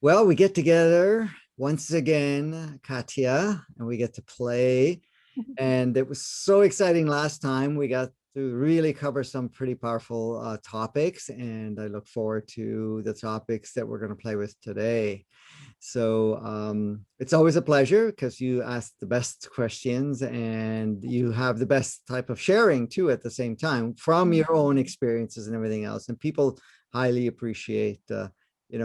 Well, we get together once again, Katya, and we get to play. And it was so exciting last time. We got to really cover some pretty powerful topics, and I look forward to the topics that we're going to play with today. So it's always a pleasure because you ask the best questions and you have the best type of sharing too at the same time from your own experiences and everything else. And people highly appreciate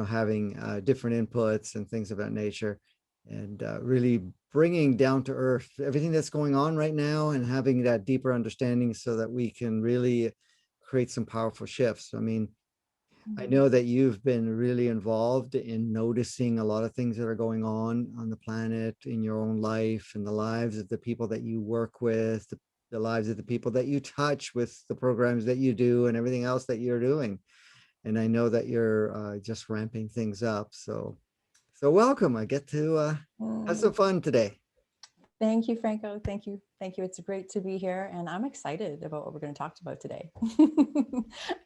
having different inputs and things of that nature, and really bringing down to earth everything that's going on right now and having that deeper understanding so that we can really create some powerful shifts. I mean, I know that you've been really involved in noticing a lot of things that are going on the planet, in your own life, and the lives of the people that you work with, the lives of the people that you touch with the programs that you do and everything else that you're doing. And I know that you're just ramping things up. So welcome. I get to have some fun today. Thank you, Franco. Thank you. Thank you. It's great to be here. And I'm excited about what we're going to talk about today,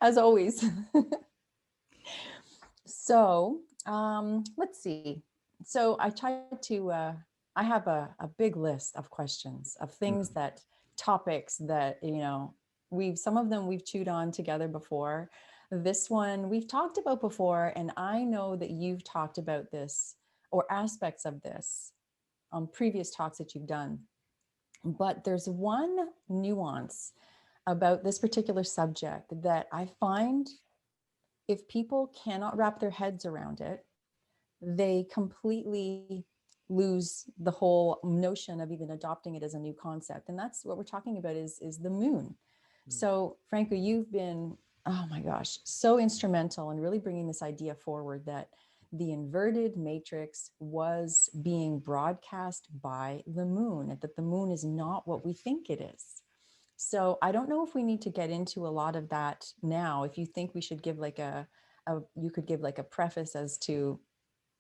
as always. So let's see. So I tried to, I have a big list of questions, of things that, topics that, some of them we've chewed on together before. This one we've talked about before, and I know that you've talked about this or aspects of this on previous talks that you've done. But there's one nuance about this particular subject that I find, if people cannot wrap their heads around it, they completely lose the whole notion of even adopting it as a new concept. And that's what we're talking about is the moon. So Franco, you've been, oh my gosh, so instrumental in really bringing this idea forward that the inverted matrix was being broadcast by the moon, and that the moon is not what we think it is. So I don't know if we need to get into a lot of that now. If you think we should give like you could give like a preface as to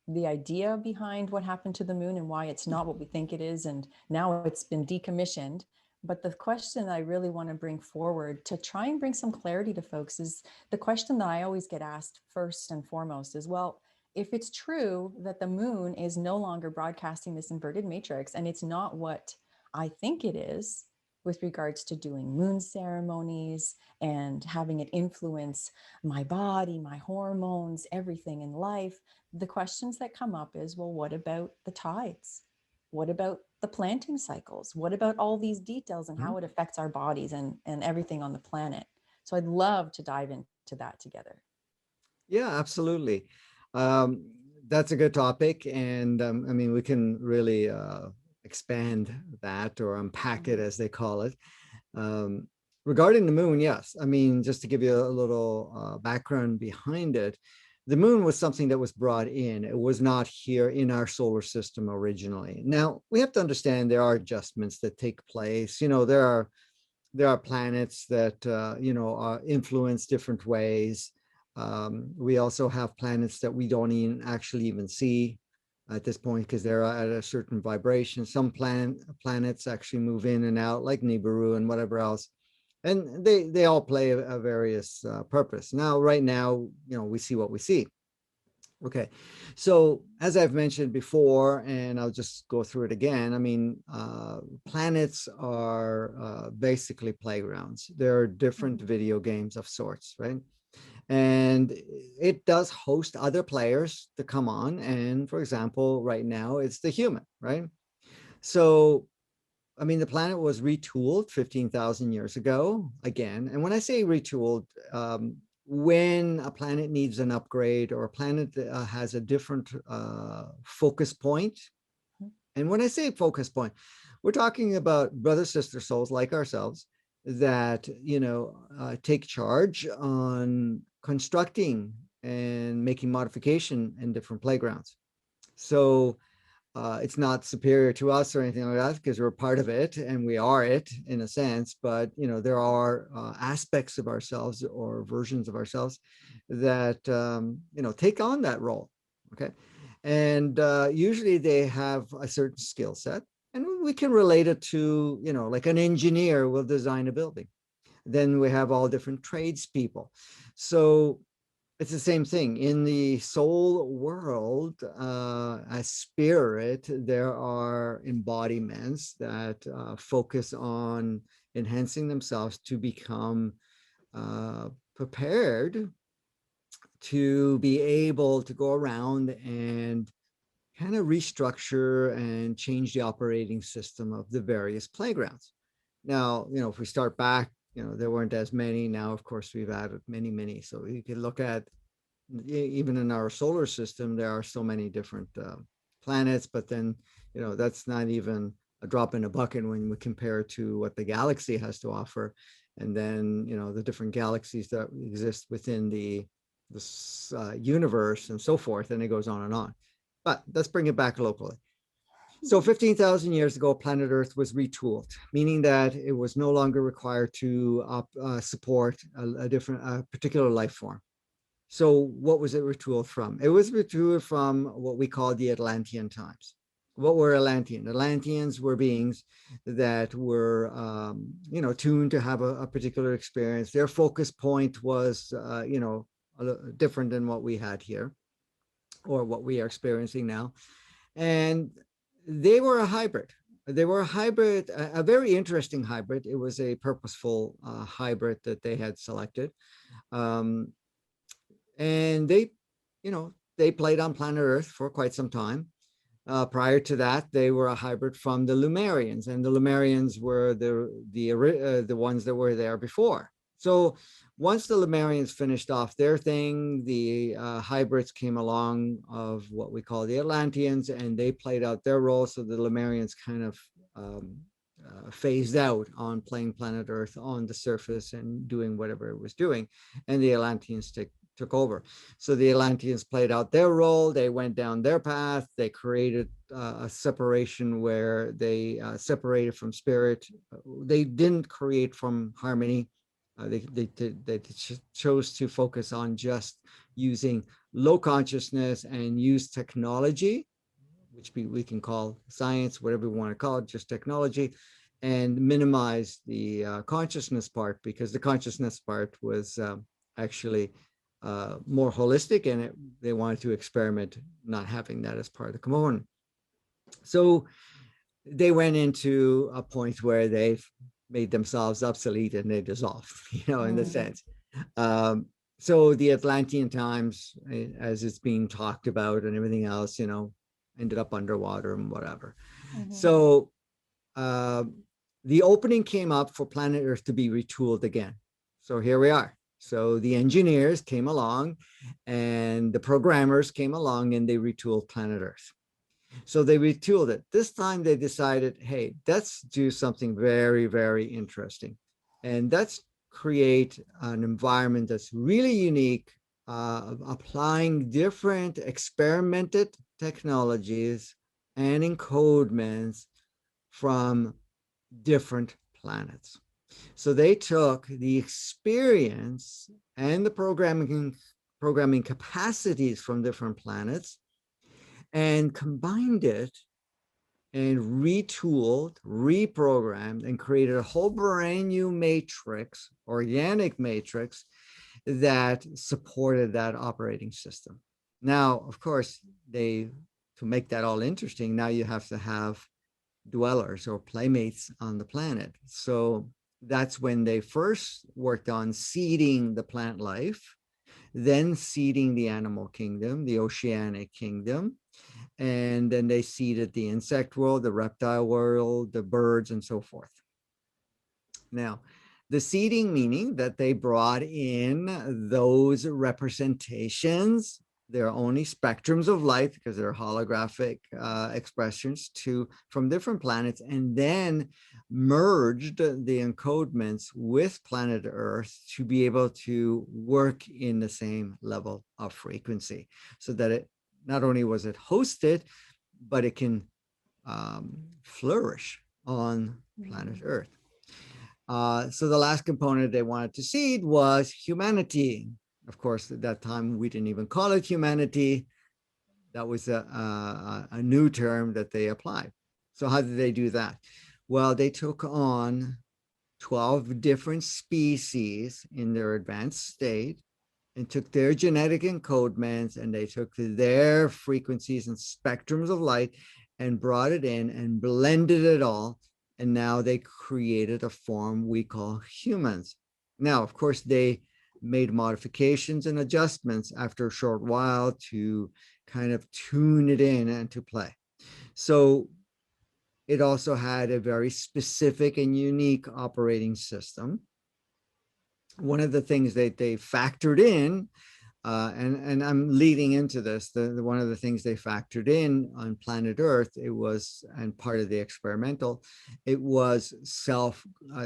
the idea behind what happened to the moon and why it's not what we think it is, and now it's been decommissioned. But the question I really want to bring forward to try and bring some clarity to folks is the question that I always get asked first and foremost is, well, if it's true that the moon is no longer broadcasting this inverted matrix and it's not what I think it is with regards to doing moon ceremonies and having it influence my body, my hormones, everything in life, the questions that come up is, well, what about the tides? What about the planting cycles? What about all these details and how it affects our bodies and everything on the planet? So I'd love to dive into that together. Yeah, absolutely. That's a good topic. And I mean, we can really expand that or unpack it, as they call it. Regarding the moon, yes. I mean, just to give you a little background behind it, the moon was something that was brought in. It was not here in our solar system originally. Now, we have to understand there are adjustments that take place. There are planets that, are influenced different ways. We also have planets that we don't even see at this point because they're at a certain vibration. Some planets actually move in and out, like Nibiru and whatever else. And they all play a various purpose. Now, right now, we see what we see. Okay, so as I've mentioned before, and I'll just go through it again, I mean, planets are basically playgrounds. They're different video games of sorts, right? And it does host other players to come on. And for example, right now, it's the human, right? So I mean, the planet was retooled 15,000 years ago again. And when I say retooled, when a planet needs an upgrade or a planet has a different focus point. And when I say focus point, we're talking about brother, sister souls like ourselves that, take charge on constructing and making modification in different playgrounds. So It's not superior to us or anything like that because we're part of it and we are it in a sense. But there are aspects of ourselves or versions of ourselves that take on that role. Okay, and usually they have a certain skill set, and we can relate it to like an engineer will design a building. Then we have all different tradespeople. So it's the same thing in the soul world. As spirit, there are embodiments that focus on enhancing themselves to become prepared to be able to go around and kind of restructure and change the operating system of the various playgrounds. Now, if we start back, there weren't as many. Now, of course, we've added many, many. So you can look at even in our solar system, there are so many different planets, but then, that's not even a drop in a bucket when we compare to what the galaxy has to offer. And then, the different galaxies that exist within this universe and so forth. And it goes on and on. But let's bring it back locally. So 15,000 years ago, planet Earth was retooled, meaning that it was no longer required to support a particular life form. So what was it retooled from? It was retooled from what we call the Atlantean times. What were Atlantean? Atlanteans were beings that were, tuned to have a particular experience. Their focus point was, different than what we had here or what we are experiencing now. And they were a hybrid. They were a hybrid, a very interesting hybrid. It was a purposeful hybrid that they had selected. Um, and they played on planet Earth for quite some time. Prior to that, they were a hybrid from the Lemurians, and the Lemurians were the ones that were there before. So once the Lemurians finished off their thing, the hybrids came along of what we call the Atlanteans, and they played out their role. So the Lemurians kind of phased out on playing planet Earth on the surface and doing whatever it was doing, and the Atlanteans took over. So the Atlanteans played out their role. They went down their path. They created a separation where they separated from spirit. They didn't create from harmony. They chose to focus on just using low consciousness and use technology, which we can call science, whatever we want to call it, just technology, and minimize the consciousness part, because the consciousness part was actually more holistic, and they wanted to experiment not having that as part of the component. So they went into a point where they've made themselves obsolete and they dissolved, in the sense. So the Atlantean times, as it's being talked about and everything else, ended up underwater and whatever. So the opening came up for planet Earth to be retooled again. So here we are. So the engineers came along and the programmers came along and they retooled planet Earth. So they retooled it. This time they decided, hey, let's do something very, very interesting. And let's create an environment that's really unique, applying different experimented technologies and encodements from different planets. So they took the experience and the programming capacities from different planets and combined it and retooled, reprogrammed, and created a whole brand new matrix, organic matrix, that supported that operating system. Now, of course, to make that all interesting, now you have to have dwellers or playmates on the planet. So that's when they first worked on seeding the plant life, then seeding the animal kingdom, the oceanic kingdom, and then they seeded the insect world, the reptile world, the birds, and so forth. Now, the seeding meaning that they brought in those representations. They're only spectrums of light because they're holographic expressions from different planets, and then merged the encodements with planet Earth to be able to work in the same level of frequency, so that it not only was it hosted, but it can flourish on planet Mhm. Earth. So the last component they wanted to seed was humanity. Of course, at that time, we didn't even call it humanity. That was a new term that they applied. So how did they do that? Well, they took on 12 different species in their advanced state and took their genetic encodements and they took their frequencies and spectrums of light and brought it in and blended it all. And now they created a form we call humans. Now, of course, they made modifications and adjustments after a short while to kind of tune it in and to play. So it also had a very specific and unique operating system. One of the things that they factored in, and I'm leading into this, one of the things they factored in on planet Earth, it was, and part of the experimental, it was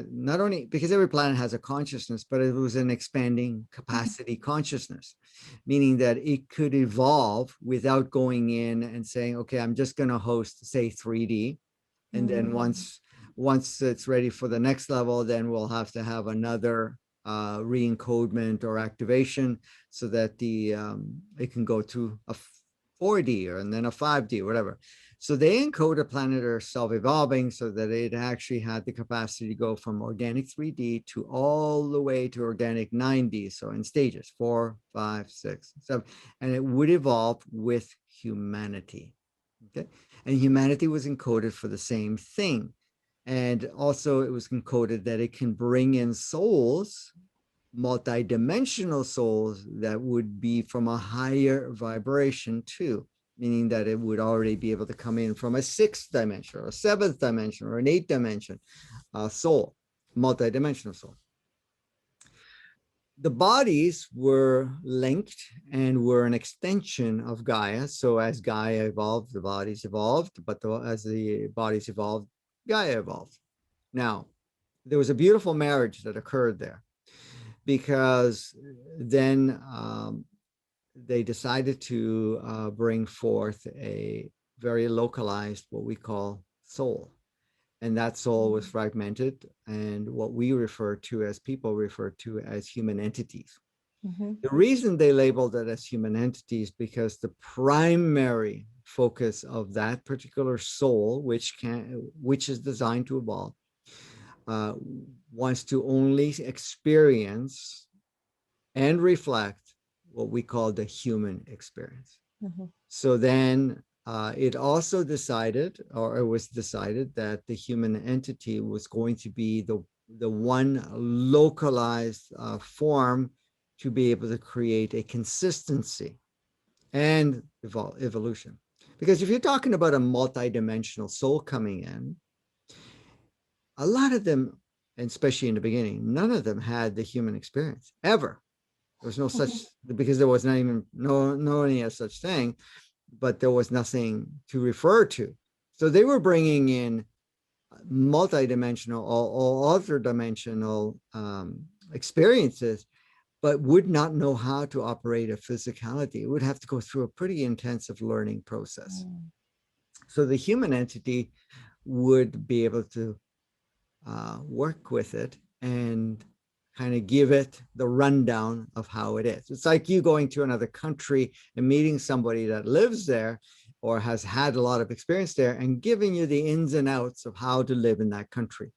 not only because every planet has a consciousness, but it was an expanding capacity consciousness, meaning that it could evolve without going in and saying, okay, I'm just going to host, say, 3D. And then once it's ready for the next level, then we'll have to have another re-encodement or activation so that it can go to a 4D or and then a 5D or whatever. So they encoded planet Earth self-evolving so that it actually had the capacity to go from organic 3D to all the way to organic 9D. So in stages 4, 5, 6, 7, and it would evolve with humanity. Okay. And humanity was encoded for the same thing. And also it was encoded that it can bring in souls, multidimensional souls that would be from a higher vibration too, meaning that it would already be able to come in from a 6th dimension or a 7th dimension or an 8th dimension soul, multidimensional soul. The bodies were linked and were an extension of Gaia. So as Gaia evolved, the bodies evolved, but as the bodies evolved, Gaia evolved. Now, there was a beautiful marriage that occurred there because then they decided to bring forth a very localized, what we call soul. And that soul was fragmented and what we refer to as people refer to as human entities. The reason they labeled it as human entities because the primary focus of that particular soul, which is designed to evolve, wants to only experience and reflect what we call the human experience. So then it also decided, or it was decided, that the human entity was going to be the one localized form to be able to create a consistency and evolution. Because if you're talking about a multidimensional soul coming in, a lot of them, and especially in the beginning, none of them had the human experience ever. There was no such, because there was not even any such thing, but there was nothing to refer to. So they were bringing in multidimensional or other dimensional experiences, but would not know how to operate a physicality. It would have to go through a pretty intensive learning process. So the human entity would be able to work with it and kind of give it the rundown of how it is. It's like you going to another country and meeting somebody that lives there or has had a lot of experience there and giving you the ins and outs of how to live in that country.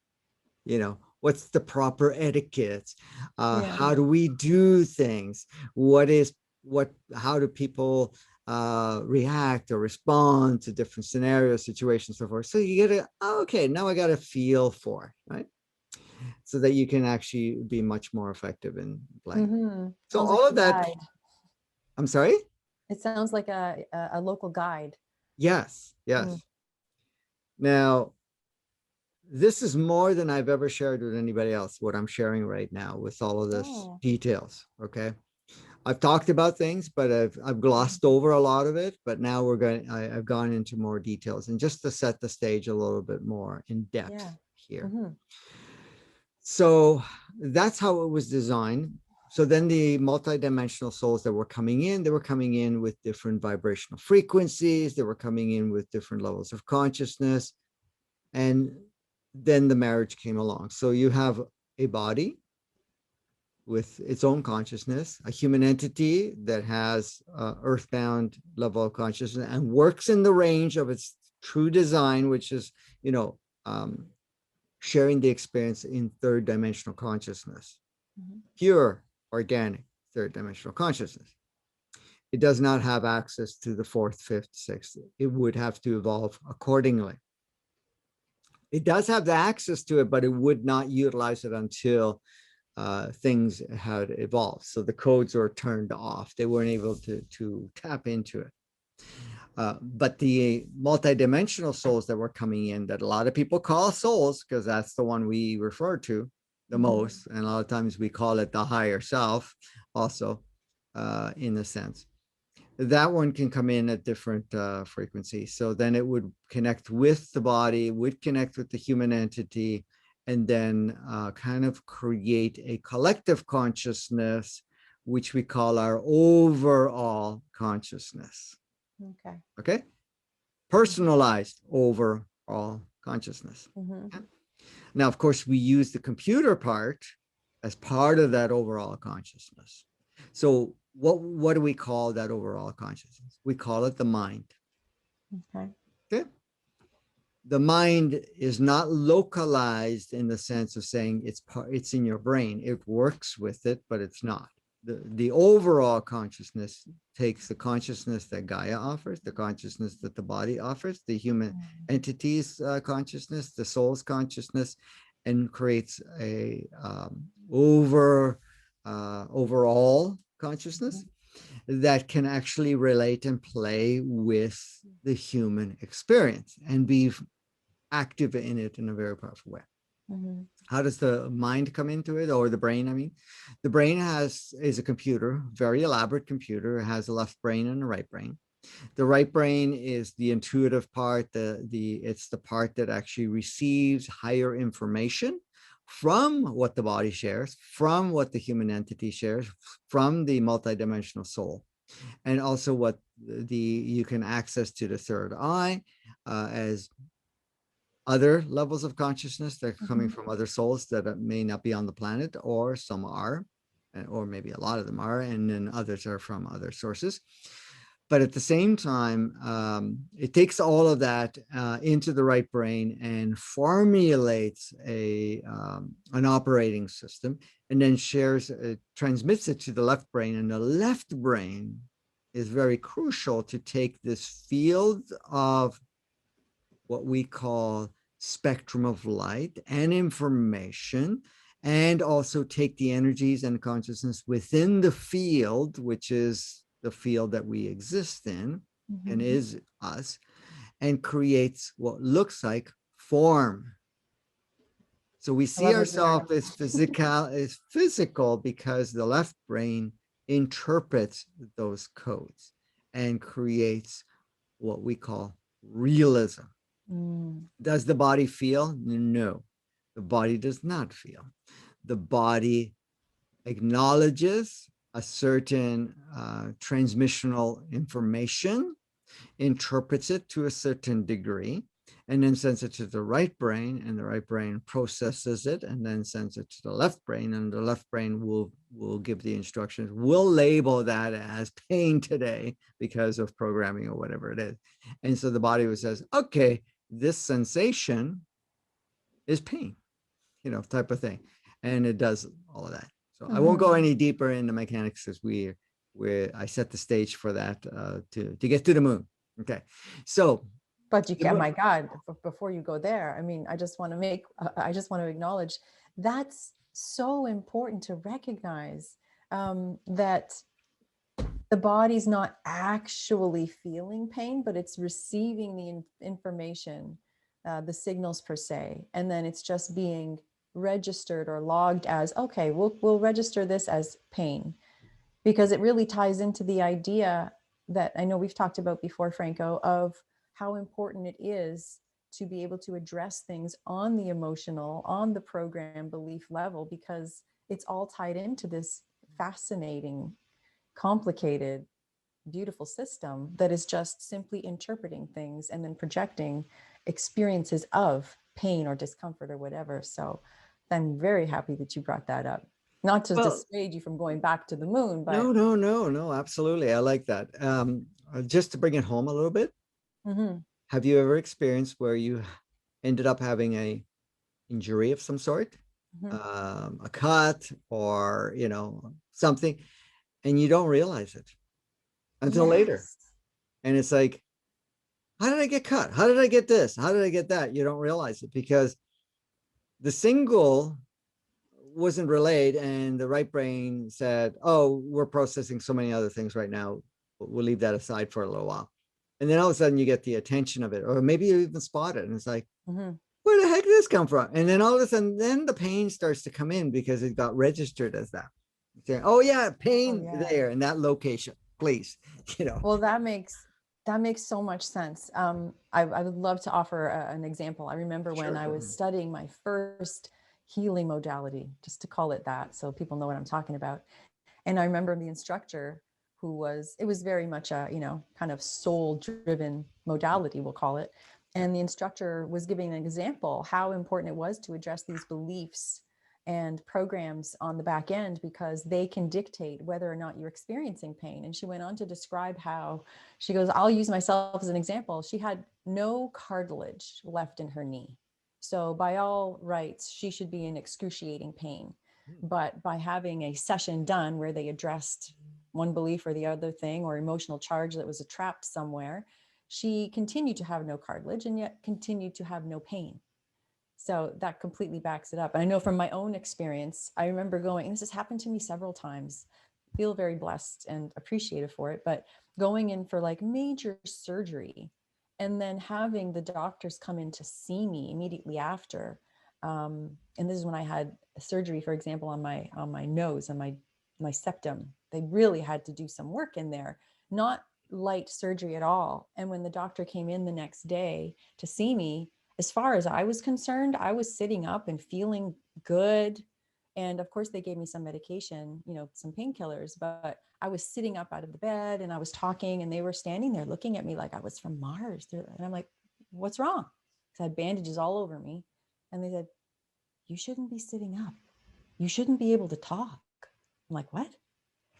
You know, what's the proper etiquette? How do we do things? How do people react or respond to different scenarios, situations, so forth. So you get okay, now I got a feel for it, right? So that you can actually be much more effective in playing. So Sounds all like of that, guide. I'm sorry? It sounds like a local guide. Yes, yes. Now, this is more than I've ever shared with anybody else, what I'm sharing right now with all of this details, okay? I've talked about things, but I've glossed over a lot of it, but now I've gone into more details and just to set the stage a little bit more in depth here. So that's how it was designed. So then the multidimensional souls that were coming in, they were coming in with different vibrational frequencies. They were coming in with different levels of consciousness. And then the marriage came along. So you have a body with its own consciousness, a human entity that has earthbound level of consciousness and works in the range of its true design, which is, you know, sharing the experience in third dimensional consciousness, pure organic third dimensional consciousness. It does not have access to the fourth, fifth, sixth. It would have to evolve accordingly. It does have the access to it, but it would not utilize it until things had evolved. So the codes were turned off. They weren't able to tap into it. But the multidimensional souls that were coming in, that a lot of people call souls, because that's the one we refer to the most. And a lot of times we call it the higher self also, in a sense. That one can come in at different frequencies. So then it would connect with the body, would connect with the human entity, and then kind of create a collective consciousness, which we call our overall consciousness. Okay. Okay. Personalized overall consciousness. Mm-hmm. Now, of course, we use the computer part as part of that overall consciousness. So what do we call that overall consciousness? We call it the mind. Okay. Okay. The mind is not localized in the sense of saying it's in your brain. It works with it, but it's not. The overall consciousness takes the consciousness that Gaia offers, the consciousness that the body offers, the human entity's consciousness, the soul's consciousness, and creates a overall consciousness that can actually relate and play with the human experience and be active in it in a very powerful way. Mm-hmm. How does the mind come into it, or the brain? I mean, the brain is a computer, very elaborate computer. It has a left brain and a right brain. The right brain is the intuitive part. It's the part that actually receives higher information from what the body shares, from what the human entity shares, from the multidimensional soul, and also what you can access to the third eye as other levels of consciousness that are coming from other souls that may not be on the planet, or some are, or maybe a lot of them are, and then others are from other sources. But at the same time, it takes all of that into the right brain and formulates an operating system, and then transmits it to the left brain. And the left brain is very crucial to take this field of what we call spectrum of light and information, and also take the energies and consciousness within the field, which is the field that we exist in and is us, and creates what looks like form. So we see ourselves as physical because the left brain interprets those codes and creates what we call realism. Does the body feel? No, the body does not feel. The body acknowledges a certain transmissional information, interprets it to a certain degree, and then sends it to the right brain, and the right brain processes it and then sends it to the left brain, and the left brain will give the instructions. We'll label that as pain today because of programming or whatever it is. And so the body says, okay, this sensation is pain, type of thing. And it does all of that. So I won't go any deeper into mechanics because I set the stage for that to get to the moon. Okay. So, but you can, my God, before you go there, I mean, I just want to acknowledge that's so important to recognize, that the body's not actually feeling pain, but it's receiving the information, the signals per se, and then it's just being registered or logged as, okay, we'll register this as pain, because it really ties into the idea that I know we've talked about before, Franco, of how important it is to be able to address things on the emotional, on the program belief level, because it's all tied into this fascinating, complicated, beautiful system that is just simply interpreting things and then projecting experiences of pain or discomfort or whatever. So I'm very happy that you brought that up. Not to Well, dissuade you from going back to the moon, but no, absolutely. I like that. Just to bring it home a little bit, mhm. have you ever experienced where you ended up having a injury of some sort, Mhm. a cut or, something, and you don't realize it until later. Yes. And it's like, how did I get cut? How did I get this? How did I get that? You don't realize it because the single wasn't relayed and the right brain said, oh, we're processing so many other things right now. We'll leave that aside for a little while. And then all of a sudden you get the attention of it, or maybe you even spot it. And it's like, Mhm. where the heck did this come from? And then all of a sudden, then the pain starts to come in because it got registered as that. Saying, oh yeah, Oh pain yeah. there in that location, please. Well, that makes so much sense. I would love to offer an example. I remember when Sure. I Go was ahead. studying my first healing modality, just to call it that, so people know what I'm talking about. And I remember the instructor it was very much a, kind of soul driven modality, we'll call it. Yeah. And the instructor was giving an example how important it was to address these beliefs and programs on the back end because they can dictate whether or not you're experiencing pain. And she went on to describe how she goes, I'll use myself as an example. She had no cartilage left in her knee. So by all rights, she should be in excruciating pain. Hmm. But by having a session done where they addressed one belief or the other thing or emotional charge that was trapped somewhere, she continued to have no cartilage and yet continued to have no pain. So that completely backs it up. And I know from my own experience, I remember going, and this has happened to me several times, feel very blessed and appreciative for it, but going in for like major surgery and then having the doctors come in to see me immediately after. And this is when I had surgery, for example, on my nose, on my septum. They really had to do some work in there, not light surgery at all. And when the doctor came in the next day to see me, as far as I was concerned, I was sitting up and feeling good. And of course, they gave me some medication, some painkillers, but I was sitting up out of the bed and I was talking and they were standing there looking at me like I was from Mars. And I'm like, what's wrong? Because I had bandages all over me. And they said, you shouldn't be sitting up. You shouldn't be able to talk. I'm like, what?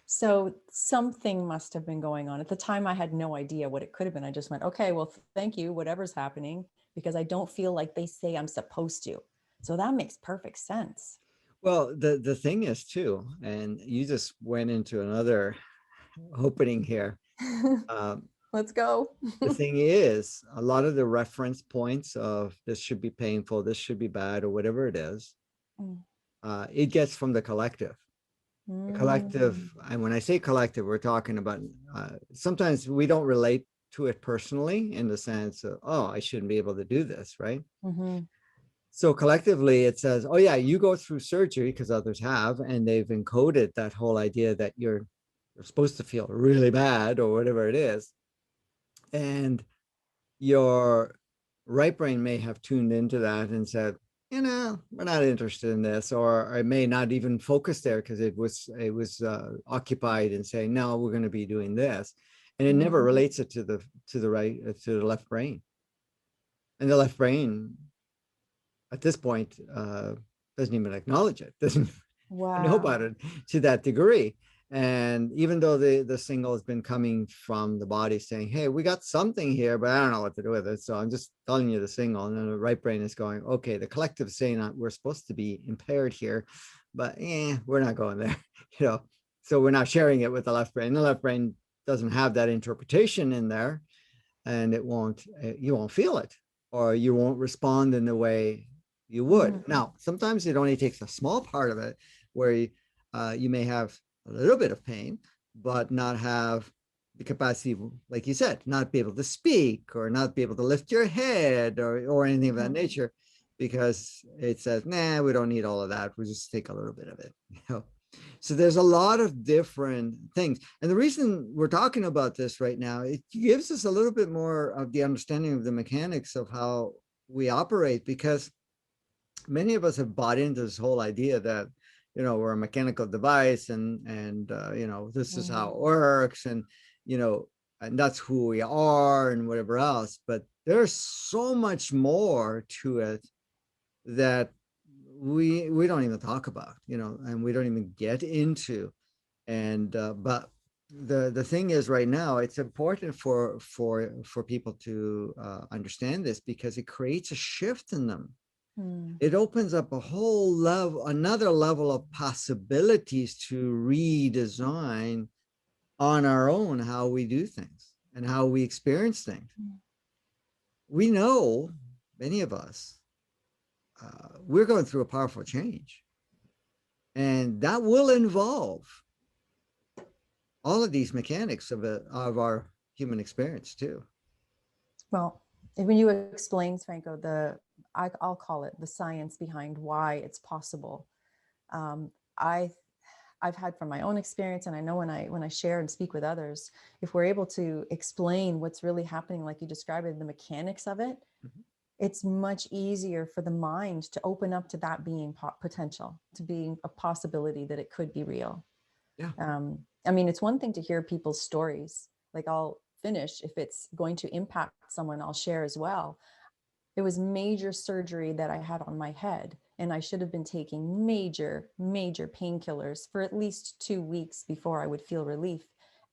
So something must have been going on. At the time, I had no idea what it could have been. I just went, okay, well, thank you, whatever's happening, because I don't feel like they say I'm supposed to. So that makes perfect sense. Well, the thing is too, and you just went into another opening here. Um, Let's go. the thing is, a lot of the reference points of this should be painful, this should be bad, or whatever it is, Mm. it gets from the collective. The collective, Mm. and when I say collective, we're talking about sometimes we don't relate to it personally in the sense of, oh, I shouldn't be able to do this, right? Mhm. So collectively, it says, oh, yeah, you go through surgery because others have, and they've encoded that whole idea that you're supposed to feel really bad or whatever it is. And your right brain may have tuned into that and said, we're not interested in this, or it may not even focus there because it was occupied in saying, no, we're going to be doing this, and it never Mhm. relates it to the right to the left brain, and the left brain at this point doesn't even acknowledge it, doesn't know about Wow. it to that degree. And even though the signal has been coming from the body saying, hey, we got something here, but I don't know what to do with it. So I'm just telling you the signal. And then the right brain is going, okay, the collective is saying that we're supposed to be impaired here, but we're not going there, you know. So we're not sharing it with the left brain. The left brain doesn't have that interpretation in there, and you won't feel it, or you won't respond in the way you would. Mhm. Now, sometimes it only takes a small part of it where you may have a little bit of pain, but not have the capacity, like you said, not be able to speak or not be able to lift your head or anything of that Mhm. nature, because it says, nah, we don't need all of that. We'll just take a little bit of it, you know. So there's a lot of different things. And the reason we're talking about this right now, it gives us a little bit more of the understanding of the mechanics of how we operate, because many of us have bought into this whole idea that, we're a mechanical device, and this is how it Mm, works, and that's who we are, and whatever else. But there's so much more to it that we don't even talk about, and we don't even get into. And but the thing is, right now, it's important for people to understand this, because it creates a shift in them. mm, It opens up a whole level, another level of possibilities to redesign on our own how we do things and how we experience things. mm. We know, many of us, we're going through a powerful change, and that will involve all of these mechanics of our human experience too. Well, when you explain, Franco, I'll call it the science behind why it's possible. Um, I I've had from my own experience, and I know when I share and speak with others, if we're able to explain what's really happening, like you described it, the mechanics of it, Mhm. it's much easier for the mind to open up to that being potential, to being a possibility that it could be real. Yeah, I mean, it's one thing to hear people's stories. Like, I'll finish, if it's going to impact someone, I'll share as well. It was major surgery that I had on my head, and I should have been taking major painkillers for at least 2 weeks before I would feel relief.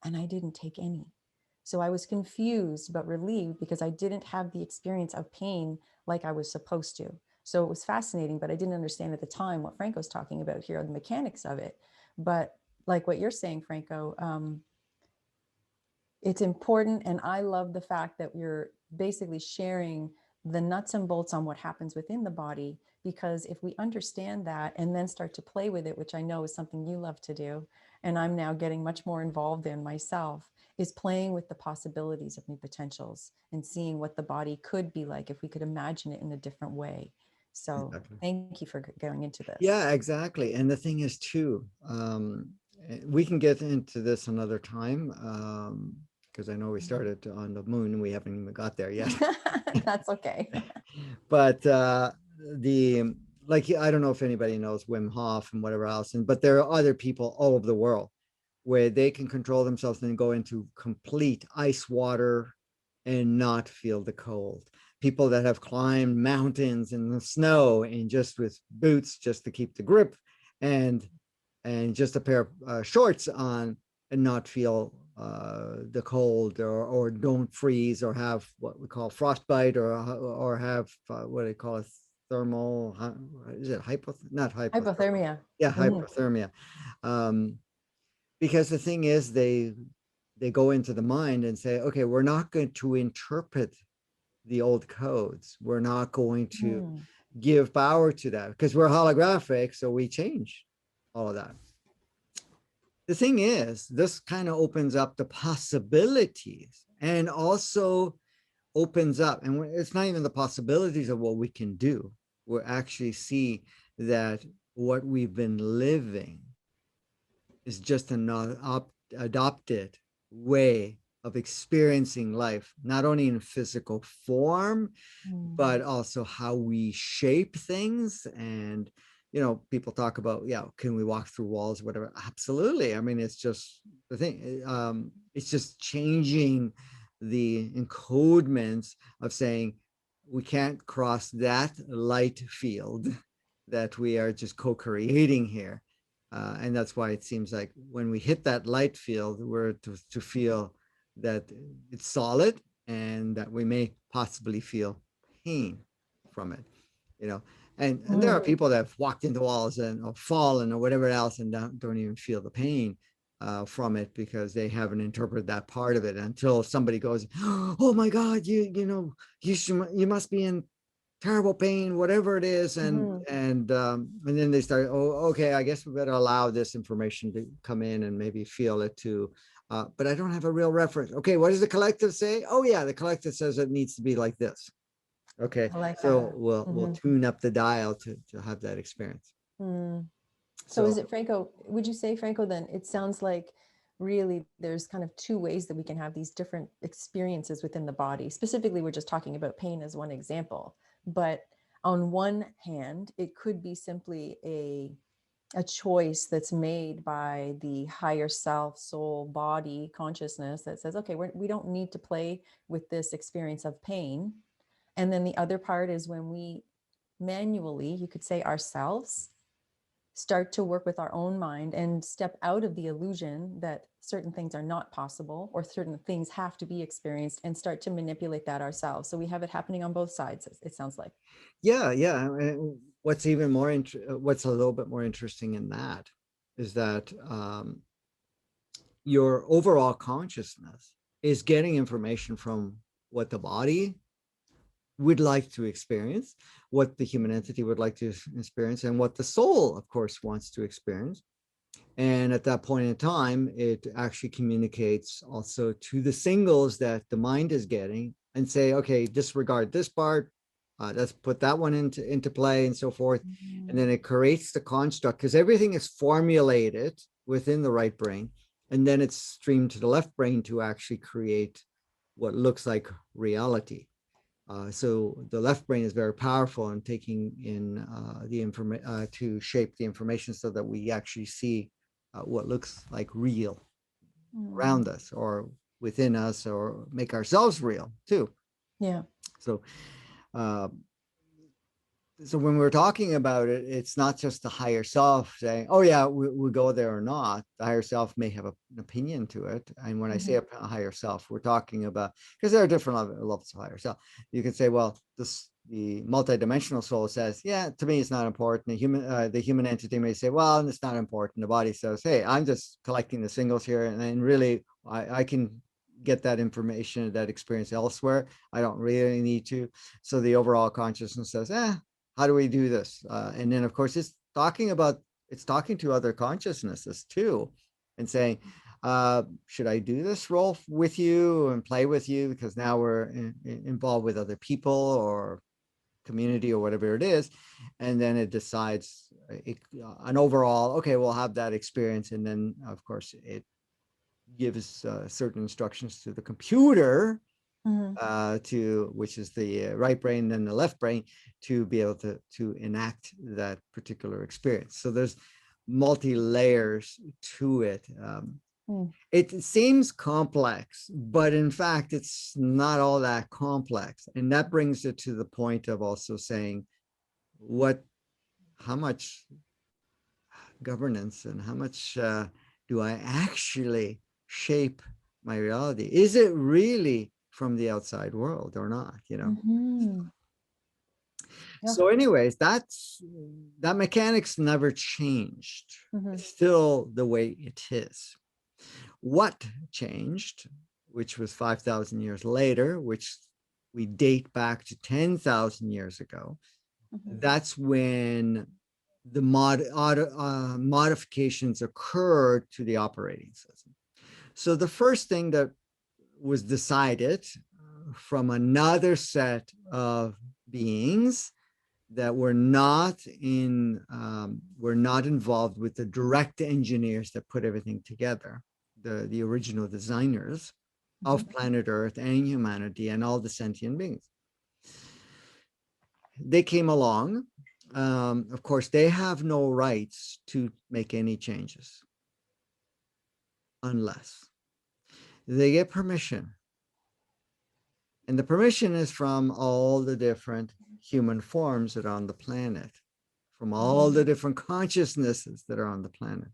And I didn't take any. So I was confused but relieved, because I didn't have the experience of pain like I was supposed to. So it was fascinating, but I didn't understand at the time what Franco's talking about here, the mechanics of it. But like what you're saying, Franco, it's important. And I love the fact that you're basically sharing the nuts and bolts on what happens within the body, because if we understand that and then start to play with it, which I know is something you love to do, and I'm now getting much more involved in myself, is playing with the possibilities of new potentials and seeing what the body could be like if we could imagine it in a different way. So exactly. thank you for going into this. Yeah, exactly. And the thing is too, we can get into this another time, because I know we started on the moon and we haven't even got there yet. That's okay. But the like, I don't know if anybody knows Wim Hof and whatever else, but there are other people all over the world where they can control themselves and go into complete ice water and not feel the cold. People that have climbed mountains in the snow and just with boots just to keep the grip, and just a pair of shorts on, and not feel the cold, or don't freeze, or have what we call frostbite, or have what they call a thermal, is it hypo, not hypothermia, Hypothermia. yeah, Mhm. hypothermia. um, because the thing is, they go into the mind and say, okay, we're not going to interpret the old codes, we're not going to Mm. give power to that, because we're holographic, so we change all of that. The thing is, this kind of opens up the possibilities, and also opens up, and it's not even the possibilities of what we can do. We actually see that what we've been living is just an adopted way of experiencing life, not only in physical form, Mm. but also how we shape things. And people talk about, yeah, can we walk through walls, whatever? Absolutely. I mean, it's just the thing. It's just changing the encodements of saying we can't cross that light field that we are just co-creating here. And that's why it seems like when we hit that light field, we're to feel that it's solid, and that we may possibly feel pain from it, you know. And there are Mm. people that have walked into walls and or fallen or whatever else, and don't even feel the pain from it, because they haven't interpreted that part of it until somebody goes, "Oh my God, you must be in terrible pain, whatever it is," Mhm. and then they start, oh, okay, I guess we better allow this information to come in and maybe feel it too. But I don't have a real reference. Okay, what does the collective say? Oh yeah, the collective says it needs to be like this. Okay, I like so that. we'll Mhm. tune up the dial to have that experience. Mm. So is So it, Franco, would you say, Franco, then it sounds like really there's kind of two ways that we can have these different experiences within the body. Specifically, we're just talking about pain as one example. But on one hand, it could be simply a a choice that's made by the higher self, soul, body, consciousness that says, okay, we don't need to play with this experience of pain. And then the other part is when we manually, you could say ourselves, start to work with our own mind and step out of the illusion that certain things are not possible or certain things have to be experienced, and start to manipulate that ourselves. So we have it happening on both sides, it sounds like. Yeah, yeah. And what's even more what's a little bit more interesting in that is that your overall consciousness is getting information from what the body would like to experience, what the human entity would like to experience, and what the soul, of course, wants to experience. And at that point in time, it actually communicates also to the singles that the mind is getting and say, okay, disregard this part. Let's put that one into play and so forth. And then it creates the construct because everything is formulated within the right brain. And then it's streamed to the left brain to actually create what looks like reality. So the left brain is very powerful in taking in the information to shape the information so that we actually see what looks like real around us or within us, or make ourselves real too. Yeah. So uh, so when we're talking about it, it's not just the higher self saying, oh yeah, we'll go there or not. The higher self may have an opinion to it. And when I say a higher self, we're talking about, because there are different levels of higher self. You can say, well, the multidimensional soul says, yeah, to me, it's not important. The human entity may say, well, it's not important. The body says, hey, I'm just collecting the singles here. And then really, I can get that information, that experience elsewhere. I don't really need to. So the overall consciousness says, how do we do this? And then, of course, it's talking to other consciousnesses too, and saying, should I do this role with you and play with you? Because now we're involved with other people or community or whatever it is. And then it decides an overall, okay, we'll have that experience. And then, of course, it gives certain instructions to the computer, which is the right brain and the left brain, to be able to enact that particular experience. So there's multi layers to it. It seems complex, but in fact, it's not all that complex. And that brings it to the point of also saying how much governance and how much do I actually shape my reality? Is it really from the outside world or not? Yeah. So anyways, that mechanics never changed. It's still the way it is. What changed, which was 5,000 years later, which we date back to 10,000 years ago, that's when the modifications occurred to the operating system. So the first thing that was decided from another set of beings that were not involved with the direct engineers that put everything together, the original designers of planet Earth and humanity and all the sentient beings. They came along. Of course, they have no rights to make any changes unless they get permission. And the permission is from all the different human forms that are on the planet, from all the different consciousnesses that are on the planet.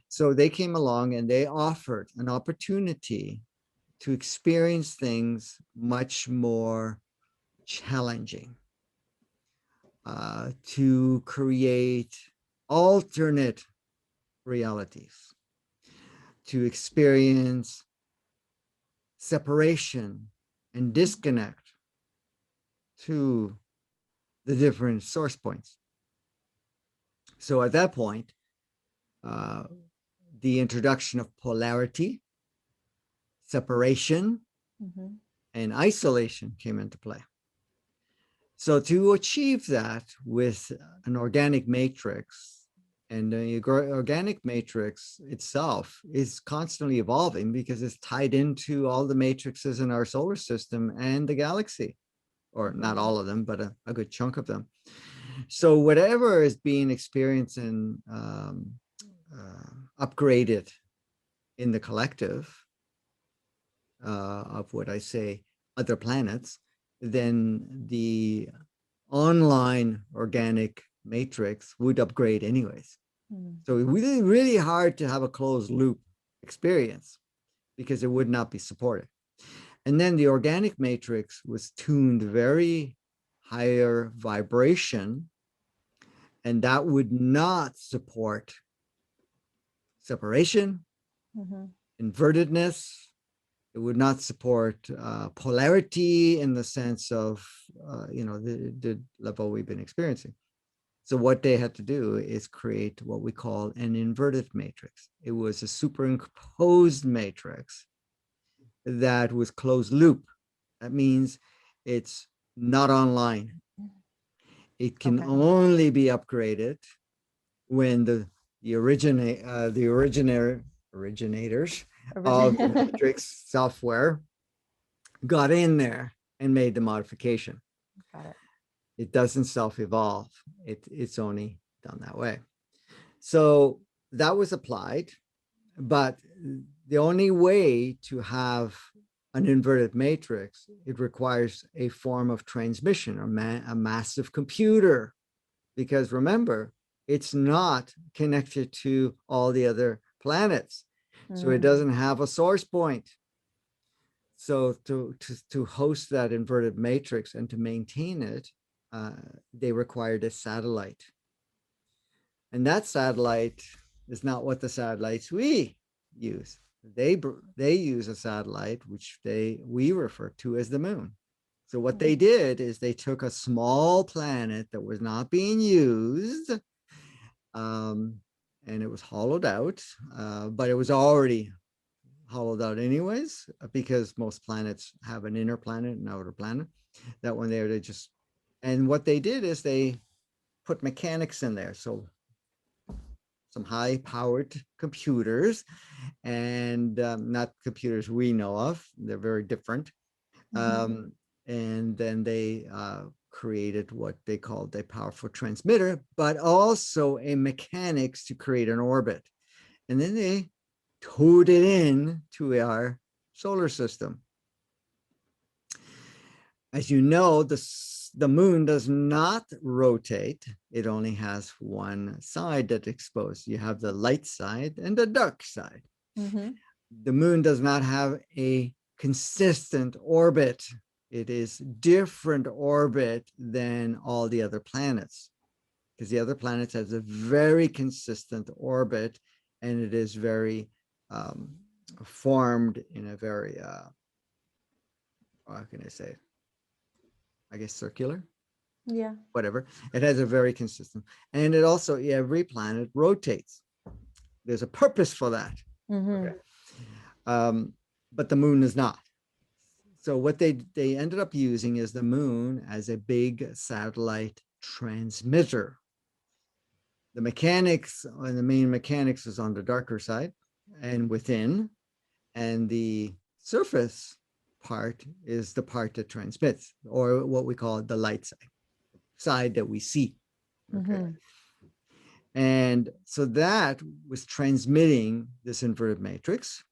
So they came along and they offered an opportunity to experience things much more challenging, to create alternate realities, to experience separation and disconnect to the different source points. So at that point, the introduction of polarity, separation, and isolation came into play. So to achieve that with an organic matrix, and the organic matrix itself is constantly evolving because it's tied into all the matrices in our solar system and the galaxy, or not all of them, but a good chunk of them. So whatever is being experienced and upgraded in the collective of what I say, other planets, then the online organic matrix would upgrade anyways. So it would be really hard to have a closed loop experience because it would not be supported. And then the organic matrix was tuned very higher vibration, and that would not support separation, invertedness. It would not support polarity in the sense of, the level we've been experiencing. So what they had to do is create what we call an inverted matrix. It was a superimposed matrix that was closed loop. That means it's not online. It can only be upgraded when the originators of the matrix software got in there and made the modification. Got it. It doesn't self-evolve. It's only done that way. So that was applied, but the only way to have an inverted matrix, it requires a form of transmission, or a massive computer, because remember, it's not connected to all the other planets. So it doesn't have a source point. So to host that inverted matrix and to maintain it, they required a satellite. And that satellite is not what the satellites we use. They use a satellite which we refer to as the moon. So what they did is they took a small planet that was not being used, and it was hollowed out, but it was already hollowed out anyways, because most planets have an inner planet and outer planet. That one there, and what they did is they put mechanics in there. So some high-powered computers, and not computers we know of. They're very different. And then they created what they called a powerful transmitter, but also a mechanics to create an orbit. And then they towed it in to our solar system. As you know, the moon does not rotate. It only has one side that's exposed. You have the light side and the dark side. The moon does not have a consistent orbit. It is different orbit than all the other planets, because the other planets has a very consistent orbit, and it is very formed in a very, how can I say it? I guess circular. Yeah. Whatever. It has a very consistent, and it also, every planet rotates. There's a purpose for that. Okay. But the moon is not. So what they ended up using is the moon as a big satellite transmitter. The mechanics, and the main mechanics, is on the darker side and within, and the surface part is the part that transmits, or what we call the light side that we see. Okay. And so that was transmitting this inverted matrix.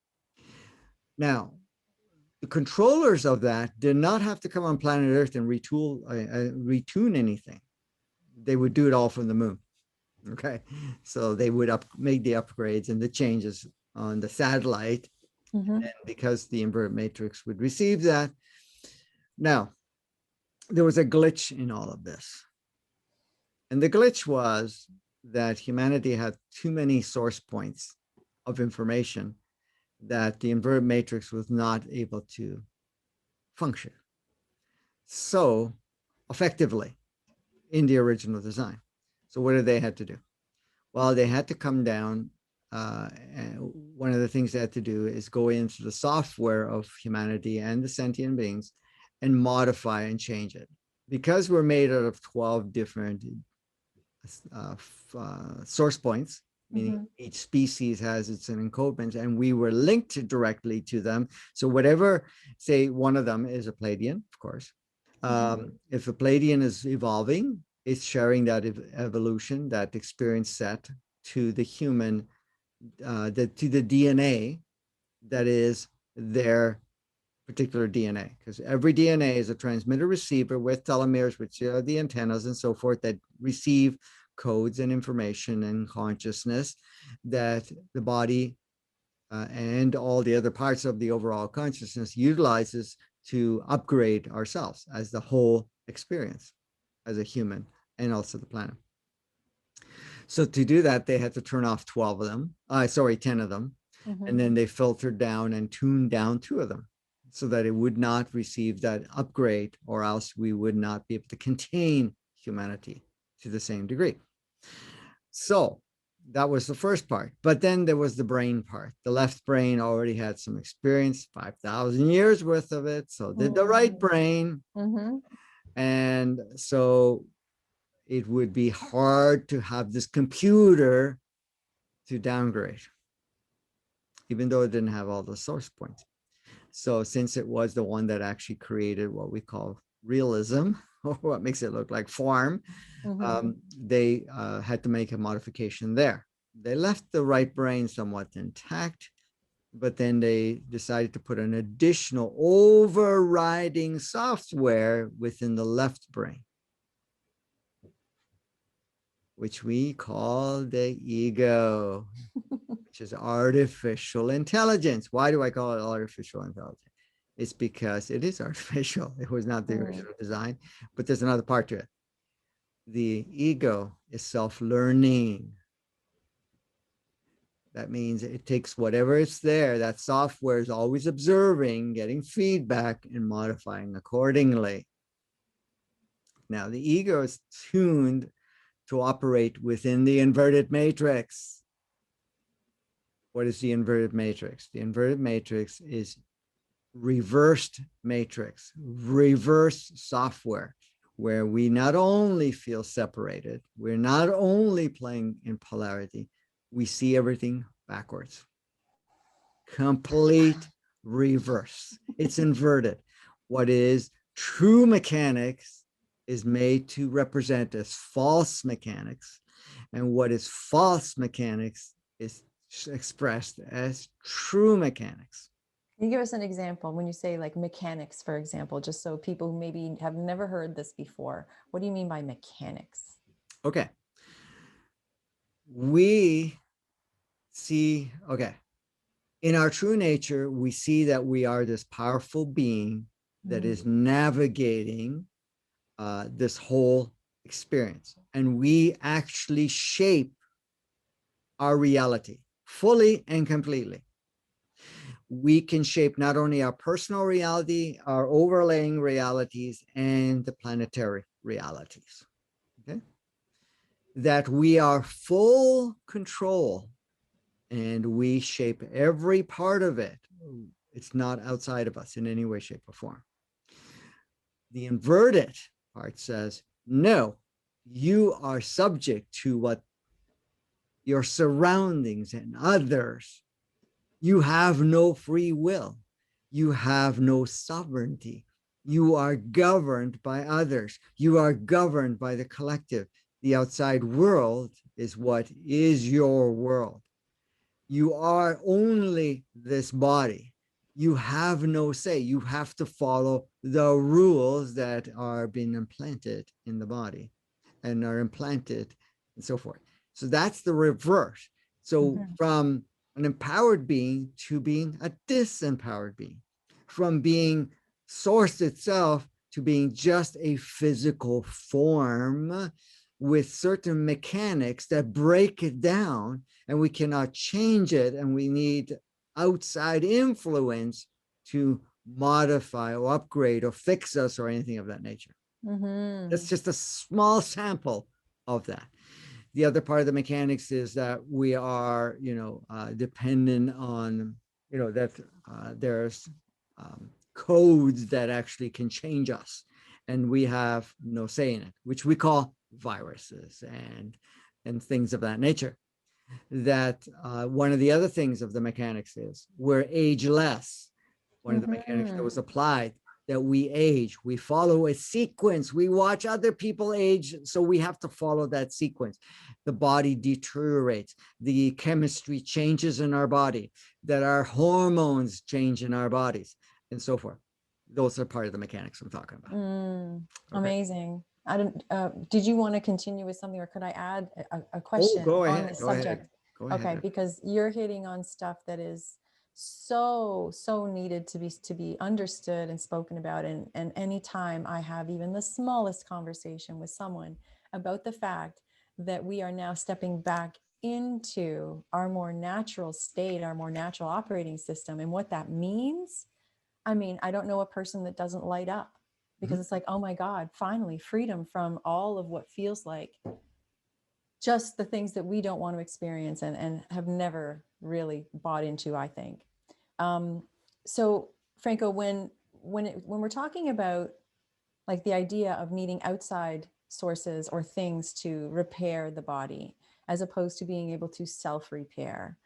Now, the controllers of that did not have to come on planet Earth and retune anything. They would do it all from the moon. Okay. So they would make the upgrades and the changes on the satellite, and because the inverted matrix would receive that. Now, there was a glitch in all of this. And the glitch was that humanity had too many source points of information that the inverted matrix was not able to function so effectively in the original design. So what did they have to do? Well, they had to come down. And one of the things they had to do is go into the software of humanity and the sentient beings and modify and change it. Because we're made out of 12 different source points, meaning each species has its own encodement, and we were linked directly to them. So whatever, say one of them is a Pleiadian, of course. If a Pleiadian is evolving, it's sharing that evolution, that experience set to the human, to the DNA that is their particular DNA, because every DNA is a transmitter receiver with telomeres, which are the antennas and so forth that receive codes and information and consciousness that the body and all the other parts of the overall consciousness utilizes to upgrade ourselves as the whole experience as a human and also the planet. So to do that, they had to turn off 12 of them, 10 of them. And then they filtered down and tuned down 2 of them so that it would not receive that upgrade, or else we would not be able to contain humanity to the same degree. So that was the first part. But then there was the brain part. The left brain already had some experience, 5,000 years worth of it. So did the right brain. And so it would be hard to have this computer to downgrade, even though it didn't have all the source points. So since it was the one that actually created what we call realism, or what makes it look like form, they had to make a modification there. They left the right brain somewhat intact, but then they decided to put an additional overriding software within the left brain, which we call the ego, which is artificial intelligence. Why do I call it artificial intelligence? It's because it is artificial. It was not the original design, but there's another part to it. The ego is self-learning. That means it takes whatever is there, that software is always observing, getting feedback, and modifying accordingly. Now, the ego is tuned to operate within the inverted matrix. What is the inverted matrix? The inverted matrix is reversed matrix, reverse software, where we not only feel separated, we're not only playing in polarity, we see everything backwards. Complete reverse. It's inverted. What is true mechanics is made to represent as false mechanics, and what is false mechanics is expressed as true mechanics. Can you give us an example when you say like mechanics, for example, just so people who maybe have never heard this before? What do you mean by mechanics? Okay. We see, okay, in our true nature, we see that we are this powerful being that is navigating this whole experience. And we actually shape our reality fully and completely. We can shape not only our personal reality, our overlaying realities, and the planetary realities. Okay? That we are full control and we shape every part of it. It's not outside of us in any way, shape, or form. The inverted part says, no, you are subject to what your surroundings and others. You have no free will. You have no sovereignty. You are governed by others. You are governed by the collective. The outside world is what is your world. You are only this body. You have no say. You have to follow the rules that are being implanted in the body and are implanted and so forth. So that's the reverse. So from an empowered being to being a disempowered being, from being source itself to being just a physical form with certain mechanics that break it down, and we cannot change it, and we need outside influence to modify or upgrade or fix us or anything of that nature. That's just a small sample of that. The other part of the mechanics is that we are, dependent on, that there's codes that actually can change us, and we have no say in it, which we call viruses and things of that nature. That one of the other things of the mechanics is we're ageless. One of the mechanics that was applied that we age. We follow a sequence. We watch other people age, so we have to follow that sequence. The body deteriorates. The chemistry changes in our body, that our hormones change in our bodies, and so forth. Those are part of the mechanics I'm talking about. Okay. Amazing. I don't, did you want to continue with something, or could I add a Oh, question go on ahead. this Go subject? ahead. Go Okay, ahead. because you're hitting on stuff that is so needed to be understood and spoken about. And anytime I have even the smallest conversation with someone about the fact that we are now stepping back into our more natural state, our more natural operating system, and what that means, I mean, I don't know a person that doesn't light up, because it's like, oh my God, finally freedom from all of what feels like just the things that we don't want to experience and have never really bought into, I think. So Franco, when we're talking about like the idea of needing outside sources or things to repair the body, as opposed to being able to self-repair,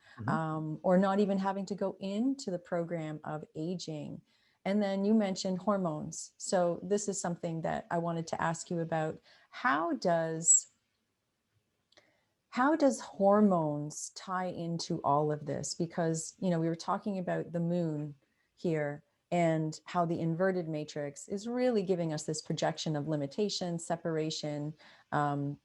or not even having to go into the program of aging. And then you mentioned hormones. So this is something that I wanted to ask you about. How does hormones tie into all of this? Because, you know, we were talking about the moon here and how the inverted matrix is really giving us this projection of limitation, separation, and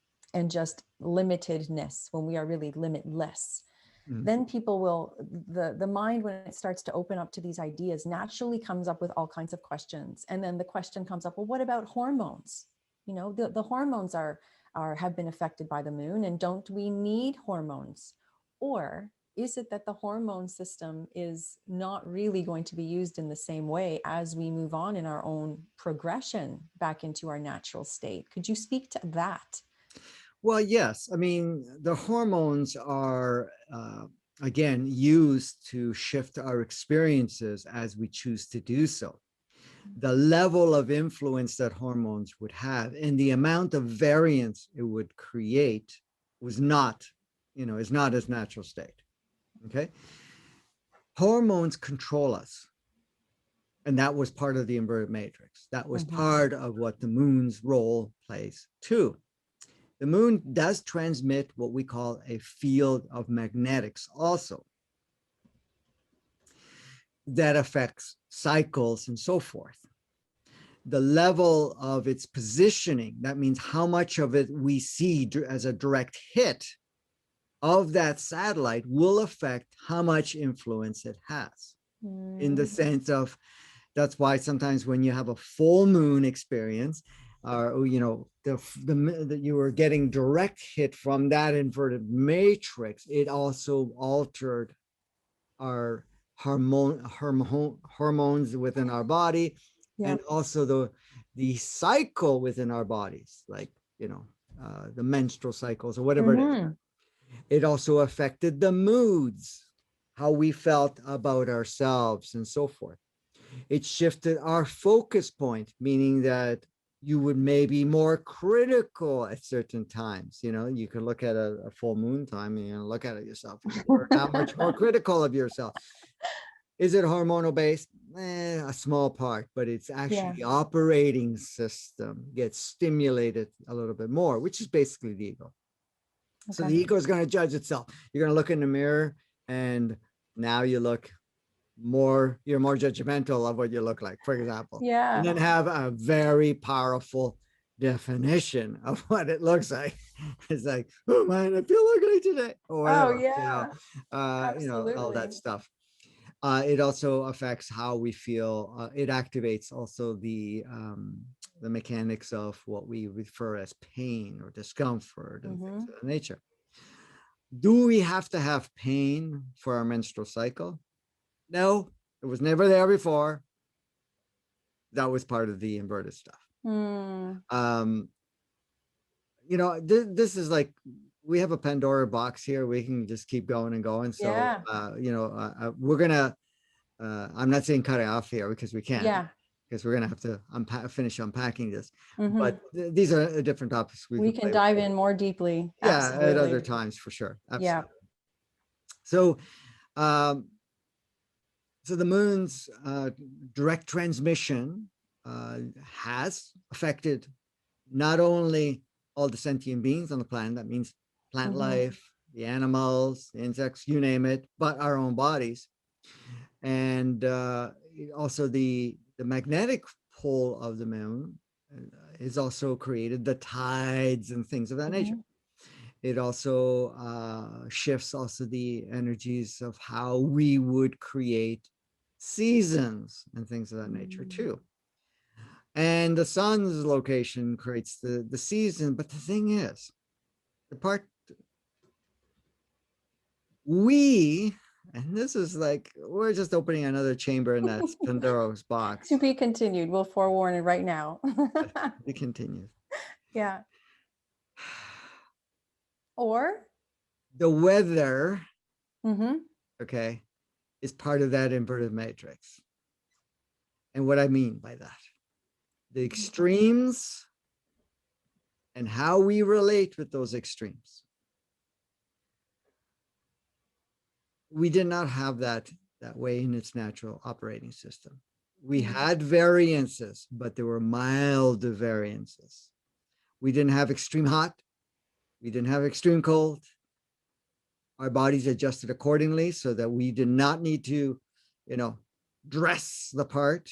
just limitedness when we are really limitless. Then people will, the mind, when it starts to open up to these ideas, naturally comes up with all kinds of questions. And then the question comes up, well, what about hormones? You know, the hormones have been affected by the moon, and don't we need hormones? Or is it that the hormone system is not really going to be used in the same way as we move on in our own progression back into our natural state? Could you speak to that? Well, yes. I mean, the hormones are, again, used to shift our experiences as we choose to do so. The level of influence that hormones would have and the amount of variance it would create was not, is not its natural state. Okay. Hormones control us. And that was part of the inverted matrix. That was part of what the moon's role plays too. The moon does transmit what we call a field of magnetics also, that affects cycles and so forth. The level of its positioning, that means how much of it we see as a direct hit of that satellite, will affect how much influence it has. In the sense of, that's why sometimes when you have a full moon experience, or that you were getting direct hit from that inverted matrix, it also altered our hormones within our body, and also the cycle within our bodies, like the menstrual cycles or whatever it is. It also affected the moods, how we felt about ourselves and so forth. It shifted our focus point, meaning that you would maybe more critical at certain times. You can look at a full moon time and look at it yourself. You're now much more critical of yourself. Is it hormonal based? A small part, but it's actually the operating system gets stimulated a little bit more, which is basically the ego. So the ego is going to judge itself. You're going to look in the mirror, and now you're more judgmental of what you look like, for example. And then have a very powerful definition of what it looks like. It's like, oh man, I feel ugly today, or whatever. All that stuff. It also affects how we feel. It activates also the mechanics of what we refer as pain or discomfort and things of that nature. Do we have to have pain for our menstrual cycle? No, it was never there before. That was part of the inverted stuff. This is like, we have a Pandora box here. We can just keep going and going. So, we're gonna, I'm not saying cut it off here because we can't, because we're gonna have to finish unpacking this. But these are different topics. We can dive in more deeply. At other times for sure. Absolutely. So, so the moon's direct transmission has affected not only all the sentient beings on the planet, that means plant life, the animals, the insects, you name it, but our own bodies. And also the magnetic pole of the moon is also created the tides and things of that nature. It also shifts also the energies of how we would create seasons and things of that nature too. And the sun's location creates the season. But the thing is, the part we, and this is like, we're just opening another chamber in that Pandora's box. To be continued. We'll forewarn it right now. It continues. Yeah. Or? The weather, Mm-hmm. okay, is part of that inverted matrix. And what I mean by that, the extremes and how we relate with those extremes. We did not have that way in its natural operating system. We had variances, but there were mild variances. We didn't have extreme hot. We didn't have extreme cold. Our bodies adjusted accordingly so that we did not need to, dress the part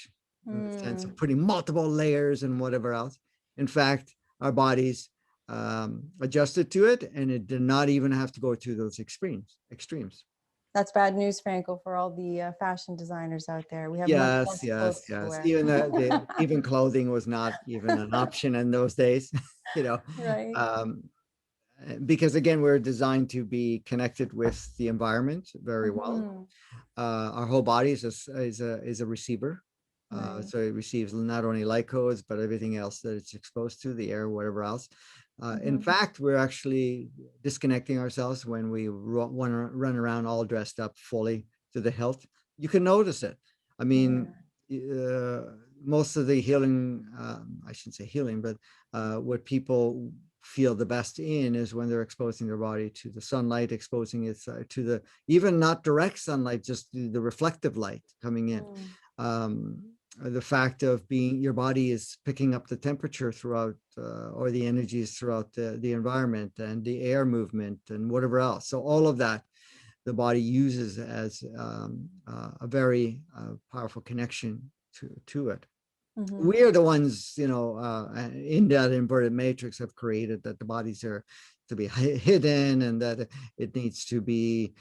in the sense of putting multiple layers and whatever else. In fact, our bodies adjusted to it, and it did not even have to go to those extremes. That's bad news, Franco, for all the fashion designers out there. We have much Yes, less yes, clothes to yes. wear. Even clothing was not even an option in those days, Right. Because again, we're designed to be connected with the environment very well. Our whole body is a receiver. Right. So it receives not only light codes, but everything else that it's exposed to, the air, whatever else. In fact, we're actually disconnecting ourselves when we want to run around all dressed up fully to the hilt. You can notice it. I mean, most of the healing, I shouldn't say healing, but what people feel the best in is when they're exposing their body to the sunlight, exposing it to the, even not direct sunlight, just the reflective light coming in. The fact of being, your body is picking up the temperature throughout, or the energies throughout the environment and the air movement and whatever else. So all of that, the body uses as a very powerful connection to it. We are the ones, in that inverted matrix have created that the bodies are to be hidden and that it needs to be,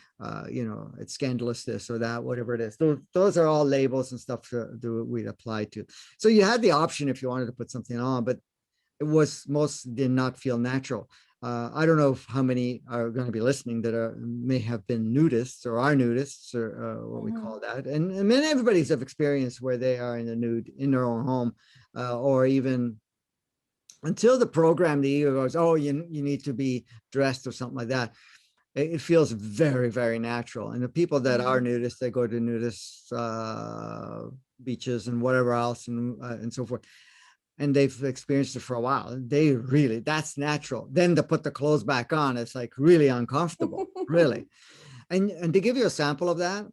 it's scandalous, this or that, whatever it is. Those are all labels and stuff that we'd apply to. So you had the option if you wanted to put something on, but most did not feel natural. I don't know how many are going to be listening that may have been nudists or are nudists or what we call that. And many everybody's have experienced where they are in the nude in their own home, or even until the program, the ego goes, oh, you need to be dressed or something like that. It feels very, very natural. And the people that are nudists, they go to nudist beaches and whatever else and so forth. And they've experienced it for a while. They really, that's natural. Then to put the clothes back on, it's like really uncomfortable, really. And to give you a sample of that,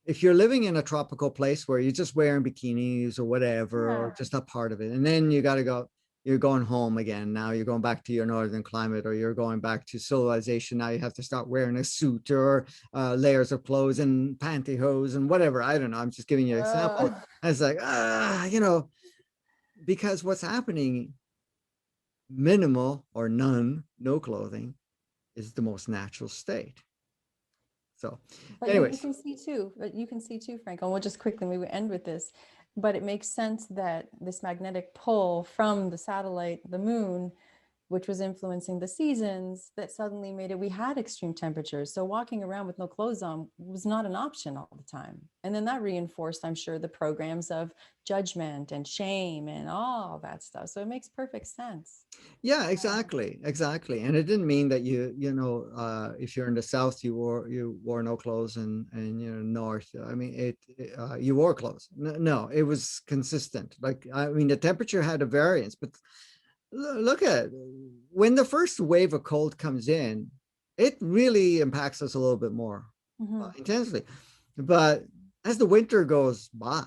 if you're living in a tropical place where you're just wearing bikinis or whatever, or just a part of it, and then you got to go, you're going home again. Now you're going back to your northern climate, or you're going back to civilization. Now you have to start wearing a suit or layers of clothes and pantyhose and whatever. I don't know. I'm just giving you an example. I was like, because what's happening, minimal or no clothing is the most natural state. So but anyways, you can see too, Franco, and we'll just quickly maybe end with this, but it makes sense that this magnetic pull from the satellite, the moon, which was influencing the seasons, that suddenly made it, we had extreme temperatures. So walking around with no clothes on was not an option all the time. And then that reinforced, I'm sure, the programs of judgment and shame and all that stuff. So it makes perfect sense. Yeah, exactly. And it didn't mean that if you're in the South, you wore no clothes, and North, I mean, you wore clothes. No, it was consistent. Like, I mean, the temperature had a variance, but look at when the first wave of cold comes in, it really impacts us a little bit more intensely. But as the winter goes by,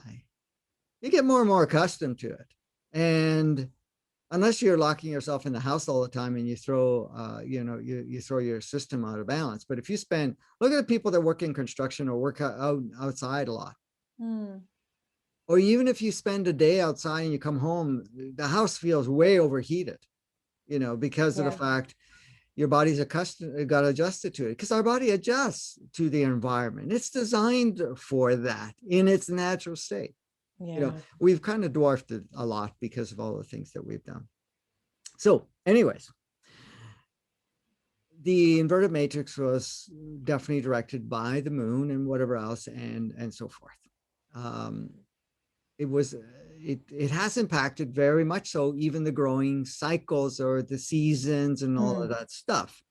you get more and more accustomed to it. And unless you're locking yourself in the house all the time and you throw, you throw your system out of balance. But if you spend, look at the people that work in construction or work outside a lot. Mm. Or even if you spend a day outside and you come home, the house feels way overheated, because of the Yeah. fact your body's got adjusted to it, because our body adjusts to the environment. It's designed for that in its natural state. Yeah. We've kind of dwarfed it a lot because of all the things that we've done. So anyways, the inverted matrix was definitely directed by the moon and whatever else, and so forth. Um, it was it has impacted very much so even the growing cycles or the seasons and all of Mm. that stuff.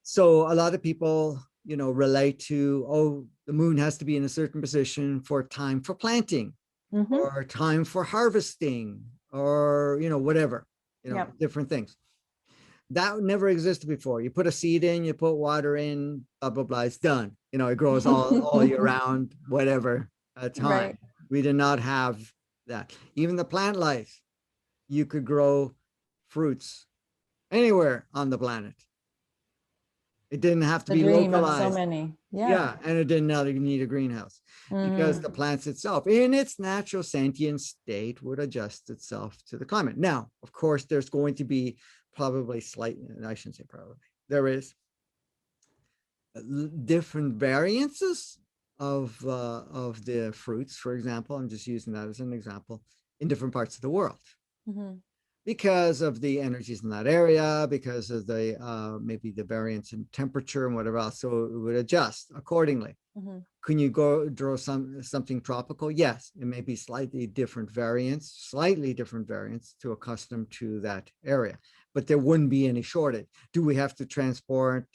So a lot of people, relate to, oh, the moon has to be in a certain position for time for planting Mm-hmm. or time for harvesting or, whatever, Yep. different things. That never existed before. You put a seed in, you put water in, blah, blah, blah, it's done. It grows all year round, whatever time. Right. We did not have that. Even the plant life, you could grow fruits anywhere on the planet. It didn't have to The be dream of so localized. many. Yeah. Yeah, and it didn't need a greenhouse because Mm-hmm. the plants itself, in its natural sentient state, would adjust itself to the climate. Now, of course, there's going to be probably slight, I shouldn't say probably, there is different variances of the fruits, for example. I'm just using that as an example in different parts of the world Mm-hmm. because of the energies in that area, because of the maybe the variance in temperature and whatever else. So it would adjust accordingly. Mm-hmm. Can you go draw something tropical? Yes, it may be slightly different variants to accustom to that area, but there wouldn't be any shortage. Do we have to transport,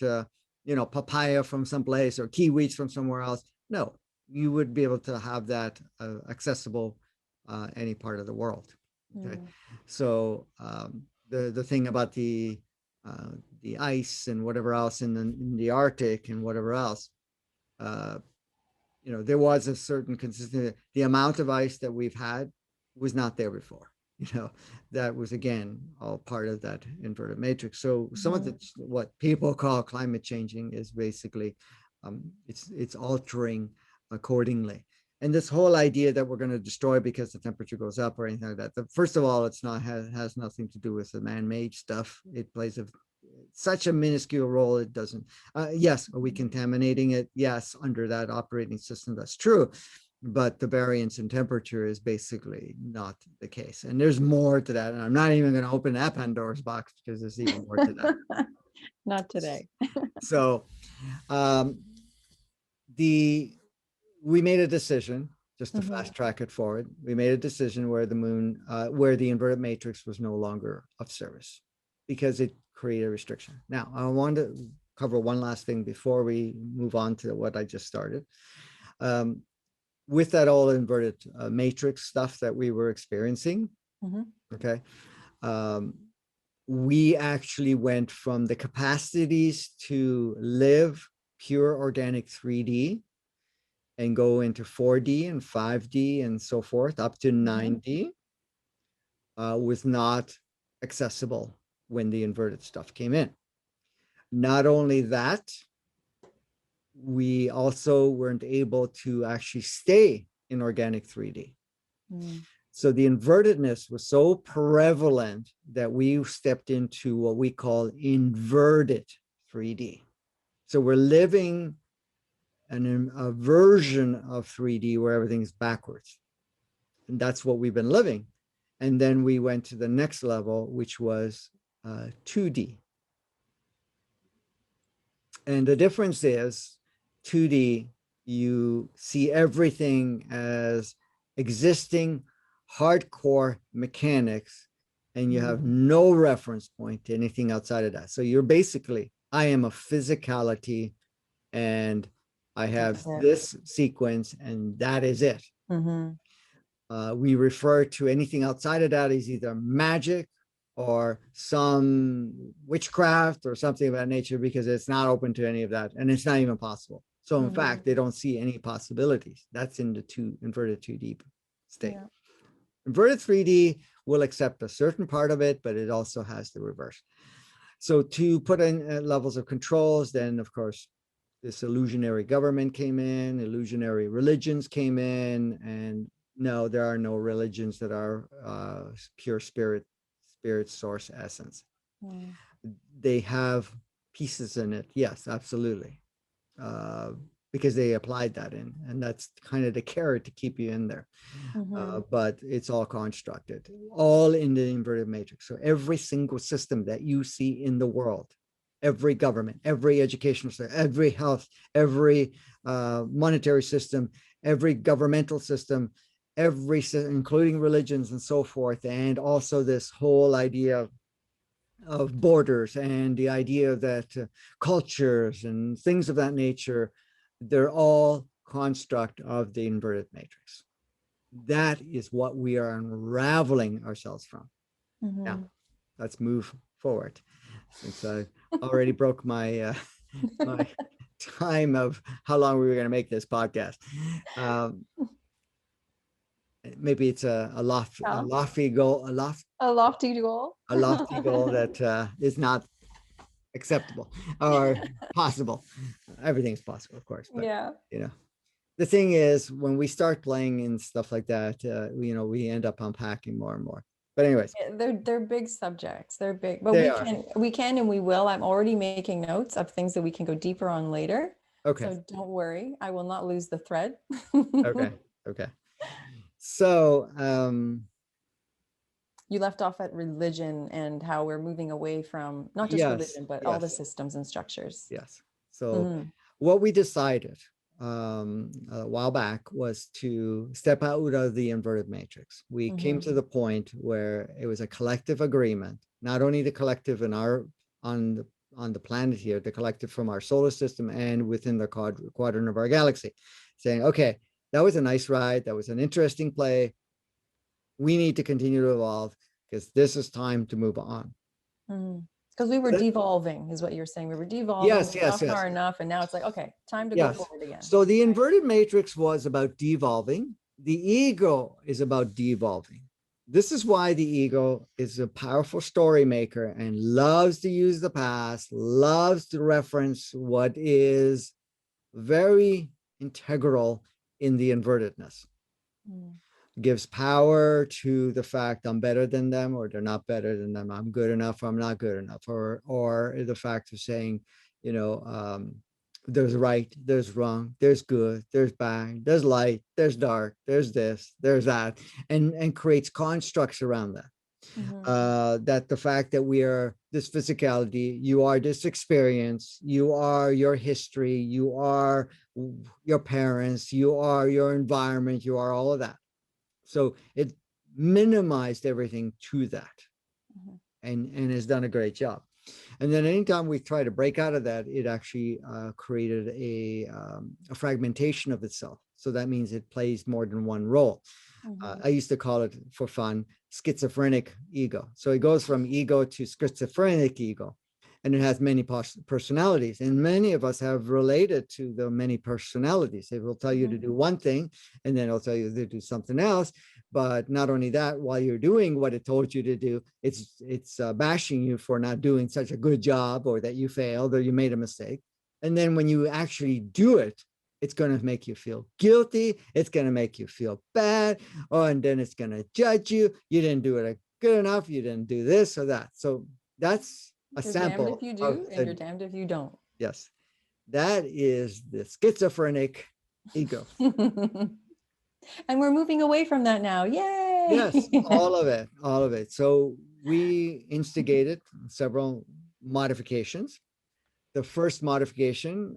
papaya from someplace or kiwis from somewhere else? No, you would be able to have that accessible any part of the world. Okay, Mm. so the thing about the ice and whatever else in the Arctic and whatever else. Uh, there was a certain consistency. The amount of ice that we've had was not there before. That was again all part of that inverted matrix. So some of Mm-hmm. the what people call climate changing is basically it's altering accordingly. And this whole idea that we're going to destroy because the temperature goes up or anything like that. First of all, it's not has nothing to do with the man-made stuff. It plays such a minuscule role. It doesn't. Yes, are we contaminating it? Yes, under that operating system, that's true. But the variance in temperature is basically not the case. And there's more to that. And I'm not even going to open that Pandora's box because there's even more to that. Not today. So um, we made a decision just to Mm-hmm. fast track it forward. We made a decision where the moon, where the inverted matrix was no longer of service because it created a restriction. Now, I want to cover one last thing before we move on to what I just started. With that all inverted matrix stuff that we were experiencing, Mm-hmm. okay, we actually went from the capacities to live pure organic 3D and go into 4D and 5D and so forth up to 9D was not accessible when the inverted stuff came in. Not only that, we also weren't able to actually stay in organic 3D. Mm. So the invertedness was so prevalent that we stepped into what we call inverted 3D. So we're living a version of 3D where everything's backwards. And that's what we've been living. And then we went to the next level, which was 2D. And the difference is 2D, you see everything as existing hardcore mechanics, and you have no reference point to anything outside of that. So you're basically, I am a physicality and I have this sequence and that is it. Mm-hmm. We refer to anything outside of that as either magic or some witchcraft or something of that nature because it's not open to any of that and it's not even possible. So in fact, they don't see any possibilities. That's in the inverted 2D state. Yeah. Inverted 3D will accept a certain part of it, but it also has the reverse. So to put in levels of controls, then of course, this illusionary government came in, illusionary religions came in, and no, there are no religions that are pure spirit source essence. Mm. They have pieces in it, yes, absolutely, uh, because they applied that in, and that's kind of the carrot to keep you in there. Mm-hmm. But it's all constructed, all in the inverted matrix. So every single system that you see in the world, every government, every educational system, every health, every monetary system, every governmental system, including religions and so forth, and also this whole idea of borders and the idea that cultures and things of that nature, they're all construct of the inverted matrix. That is what we are unraveling ourselves from. Now, Mm-hmm. let's move forward. Since I already broke my my time of how long we were going to make this podcast, um, maybe it's Yeah. A lofty goal. a lofty goal that is not acceptable or possible. Everything's possible, of course, but Yeah. you know, the thing is, when we start playing and stuff like that, we end up unpacking more and more. But anyways, Yeah, they're big subjects. They're big, but they are we can and we will. I'm already making notes of things that we can go deeper on later. okay. So don't worry, I will not lose the thread. Okay. Okay. So, You left off at religion and how we're moving away from not just yes, religion, but all the yes, systems and structures. yes. So, Hmm. what we decided a while back was to step out of the inverted matrix. We came Hmm. to the point where it was a collective agreement, not only the collective in our on the on the planet here, the collective from our solar system and within the quadrant of our galaxy, saying, okay, that was a nice ride, that was an interesting play. We need to continue to evolve because this is time to move on. Because we were devolving, is what you're saying. We were devolving. Yes, We've yes, gone yes, far enough, and now it's like, okay, time to go yes. forward again. So the Right. inverted matrix was about devolving. The ego is about devolving. This is why the ego is a powerful story maker and loves to use the past, loves to reference what is very integral in the invertedness. Mm. Gives power to the fact I'm better than them, or they're not better than them. I'm good enough, or I'm not good enough, or the fact of saying, you know, there's right, there's wrong, there's good, there's bad, there's light, there's dark, there's this, there's that, and creates constructs around that. Hmm. That the fact that we are this physicality, you are this experience, you are your history, you are your parents, you are your environment, you are all of that. So it minimized everything to that, Hmm. and has done a great job. And then anytime we try to break out of that, it actually created a fragmentation of itself. So that means it plays more than one role. Hmm. I used to call it for fun schizophrenic ego. So it goes from ego to schizophrenic ego, and it has many personalities. And many of us have related to the many personalities. It will tell you to Hmm. do one thing, and then it'll tell you to do something else. But not only that, while you're doing what it told you to do, it's bashing you for not doing such a good job, or that you failed, or you made a mistake. And then when you actually do it, it's going to make you feel guilty. It's going to make you feel bad. Oh, and then it's going to judge you. You didn't do it good enough. You didn't do this or that. So that's a You're damned if sample you of do, and you're the, damned if you don't. yes, that is the schizophrenic ego. And we're moving away from that now. Yes, Yay. all of it, all of it. So we instigated several modifications. The first modification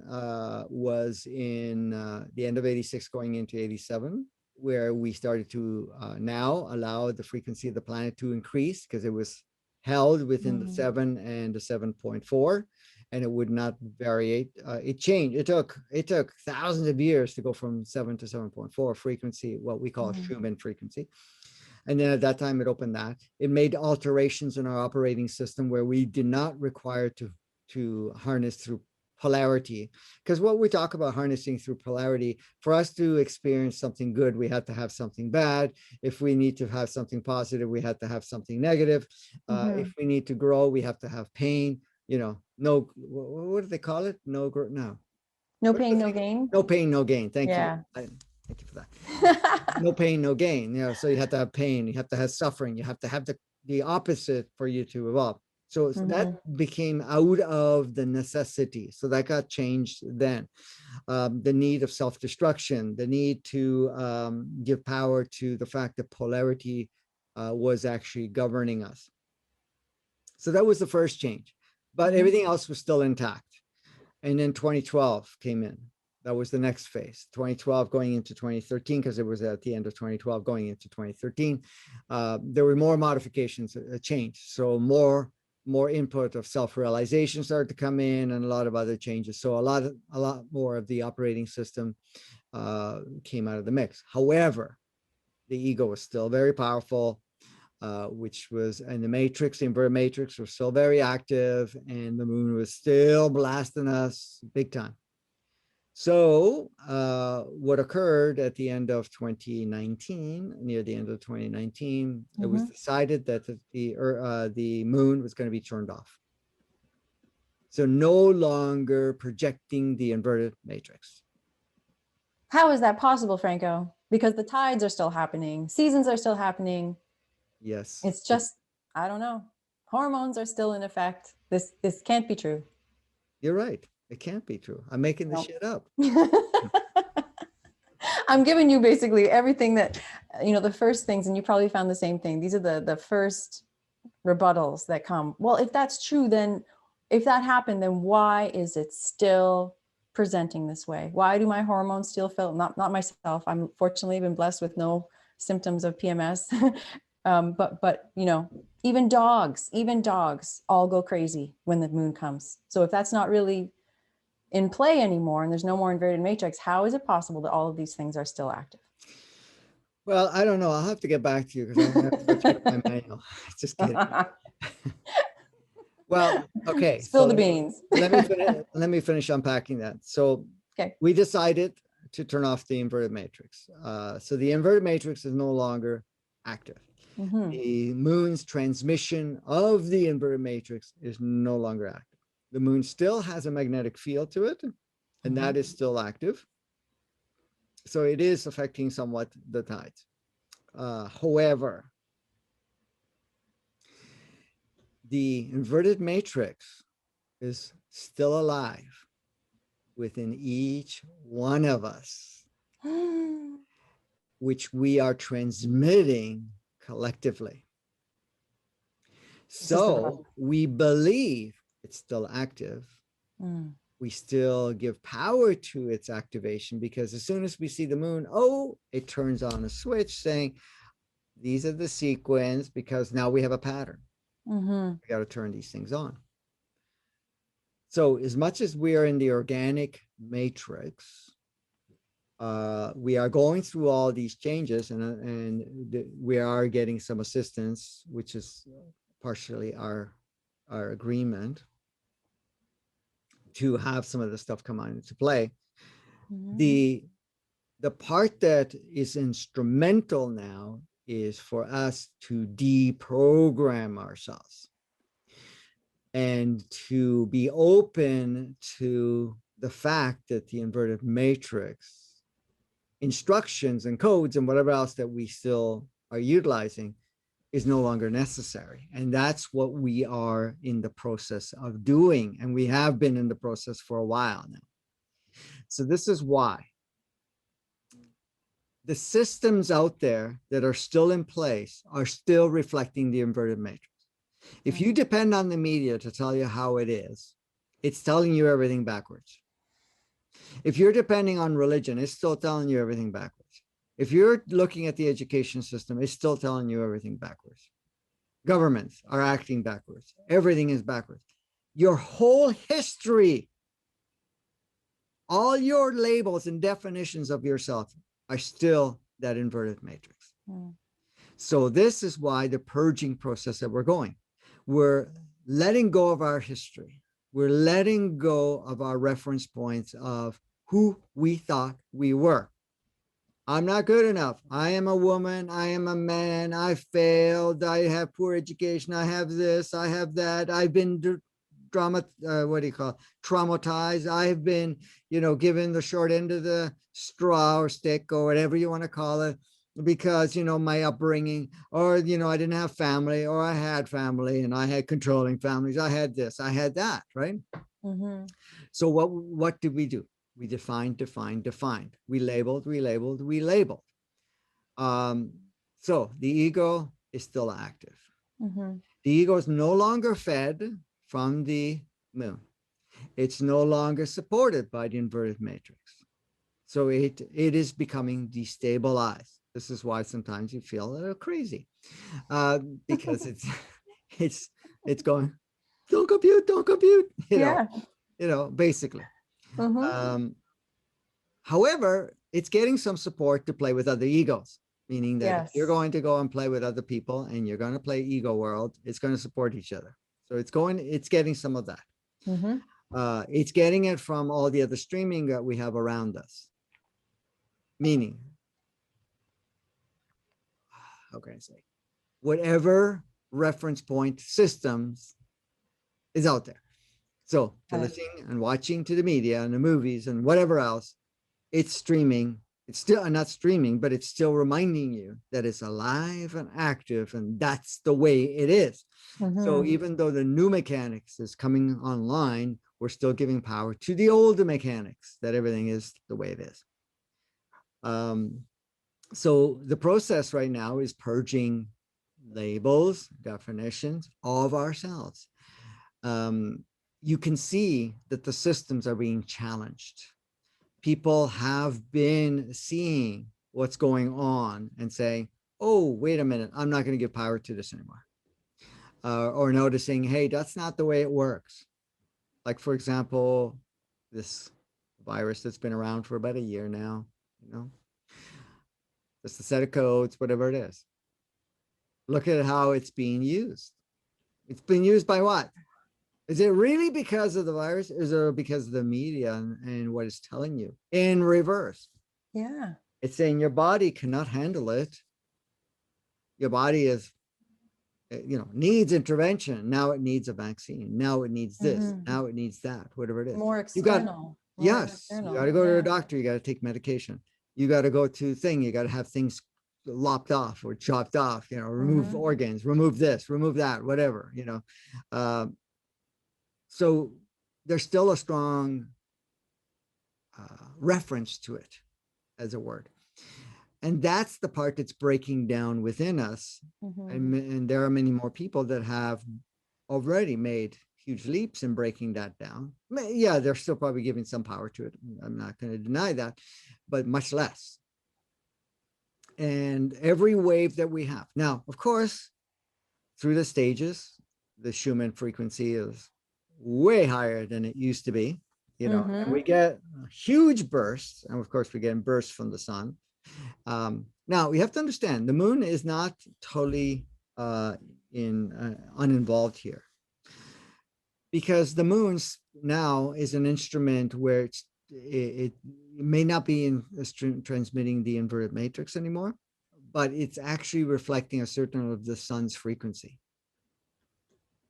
was in the end of 86 going into 87, where we started to now allow the frequency of the planet to increase because it was held within the Mm. 7 and the 7.4, and it would not variate. It changed. It took thousands of years to go from 7 to 7.4 frequency, what we call Mm. Schumann frequency. And then at that time, it opened that. It made alterations in our operating system where we did not require to harness through polarity. Because what we talk about harnessing through polarity, for us to experience something good, we have to have something bad. If we need to have something positive, we have to have something negative. If we need to grow, we have to have pain. You know, no, what do they call it? No. No What do pain, you no think? gain. No pain, no gain. Thank you. Yeah. Thank you for that. No pain, no gain. You know, so you have to have pain, you have to have suffering, you have to have the opposite for you to evolve. So that became out of the necessity. So that got changed then. The need of self-destruction, the need to give power to the fact that polarity was actually governing us. So that was the first change, but everything else was still intact. And then 2012 came in. That was the next phase. 2012 going into 2013, because it was at the end of 2012 going into 2013. There were more modifications, a change. So more input of self-realization started to come in, and a lot of other changes. So a lot more of the operating system came out of the mix. However, the ego was still very powerful. Which was, and the matrix, the inverted matrix was still very active, and the moon was still blasting us big time. So what occurred at the end of 2019, near the end of 2019, it was decided that the moon was going to be turned off. So no longer projecting the inverted matrix. How is that possible, Franco? Because the tides are still happening, seasons are still happening. Yes. It's just, I don't know. Hormones are still in effect. This can't be true. You're right. It can't be true. I'm making this shit up. I'm giving you basically everything that, the first things, and you probably found the same thing. These are the first rebuttals that come. Well, if that's true, then if that happened, then why is it still presenting this way? Why do my hormones still feel, not myself, I'm fortunately been blessed with no symptoms of PMS. But even dogs all go crazy when the moon comes. So if that's not really in play anymore and there's no more inverted matrix, how is it possible that all of these things are still active? Well, I don't know. I'll have to get back to you because I'm going to have to check my manual. Just kidding. Well, okay. Spill the beans. let me finish unpacking that. So we decided to turn off the inverted matrix. So the inverted matrix is no longer active. The moon's transmission of the inverted matrix is no longer active. The moon still has a magnetic field to it, and that is still active. So it is affecting somewhat the tides. However, the inverted matrix is still alive within each one of us, which we are transmitting collectively. So we believe it's still active. We still give power to its activation, because as soon as we see the moon, it turns on a switch saying, these are the sequence, because now we have a pattern. We got to turn these things on. So as much as we are in the organic matrix, we are going through all these changes, and we are getting some assistance, which is partially our agreement to have some of the stuff come on into play. The part that is instrumental now is for us to deprogram ourselves and to be open to the fact that the inverted matrix instructions and codes and whatever else that we still are utilizing is no longer necessary. And that's what we are in the process of doing. And we have been in the process for a while now. So this is why the systems out there that are still in place are still reflecting the inverted matrix. If you depend on the media to tell you how it is, it's telling you everything backwards. If you're depending on religion, it's still telling you everything backwards. If you're looking at the education system, it's still telling you everything backwards. Governments are acting backwards. Everything is backwards. Your whole history, all your labels and definitions of yourself are still that inverted matrix. So this is why the purging process that we're going. We're letting go of our history. We're letting go of our reference points of who we thought we were. I'm not good enough. I am a woman. I am a man. I failed. I have poor education. I have this. I have that. I've been what do you call it? Traumatized. I've been, given the short end of the straw or stick or whatever you want to call it, because, my upbringing, or, I didn't have family, or I had family and I had controlling families. I had this, I had that, right? Mm-hmm. So what did we do? We defined. We labeled. So the ego is still active. Mm-hmm. The ego is no longer fed from the moon. It's no longer supported by the inverted matrix. So it is becoming destabilized. This is why sometimes you feel a little crazy, because it's it's going, don't compute, Yeah. basically. Mm-hmm. However, it's getting some support to play with other egos, meaning that if you're Yes. going to go and play with other people and you're going to play ego world, it's going to support each other. So it's getting some of that. Mm-hmm. It's getting it from all the other streaming that we have around us. Meaning, how can I say, whatever reference point systems is out there. So if you're Right. listening and watching to the media and the movies and whatever else, it's streaming. It's still not streaming, but it's still reminding you that it's alive and active, and that's the way it is. So Mm-hmm. even though the new mechanics is coming online, we're still giving power to the older mechanics that everything is the way it is. So the process right now is purging labels, definitions of ourselves. You can see that the systems are being challenged. People have been seeing what's going on and saying, oh, wait a minute, I'm not going to give power to this anymore. Or noticing, hey, that's not the way it works. Like, for example, this virus that's been around for about a year now, just a set of codes, whatever it is. Look at how it's being used. It's being used by what? Is it really because of the virus? Is it because of the media and what it's telling you? In reverse, Yeah. it's saying your body cannot handle it. Your body is, needs intervention. Now it needs a vaccine. Now it needs this. Mm-hmm. Now it needs that, whatever it is. More You got, external. More yes, you got external. to go to a Yeah. doctor. You got to take medication. You got to go to you got to have things lopped off or chopped off, remove Mm-hmm. organs, remove this, remove that, whatever, So there's still a strong reference to it as a word. And that's the part that's breaking down within us. Mm-hmm. And there are many more people that have already made huge leaps in breaking that down. Yeah, they're still probably giving some power to it. I'm not going to deny that, but much less. And every wave that we have now, of course, through the stages, the Schumann frequency is way higher than it used to be, and Mm-hmm. we get huge bursts. And of course, we get bursts from the sun. Now, we have to understand the moon is not totally uninvolved here, because the moon's now is an instrument where it may not be transmitting the inverted matrix anymore, but it's actually reflecting a certain of the sun's frequency,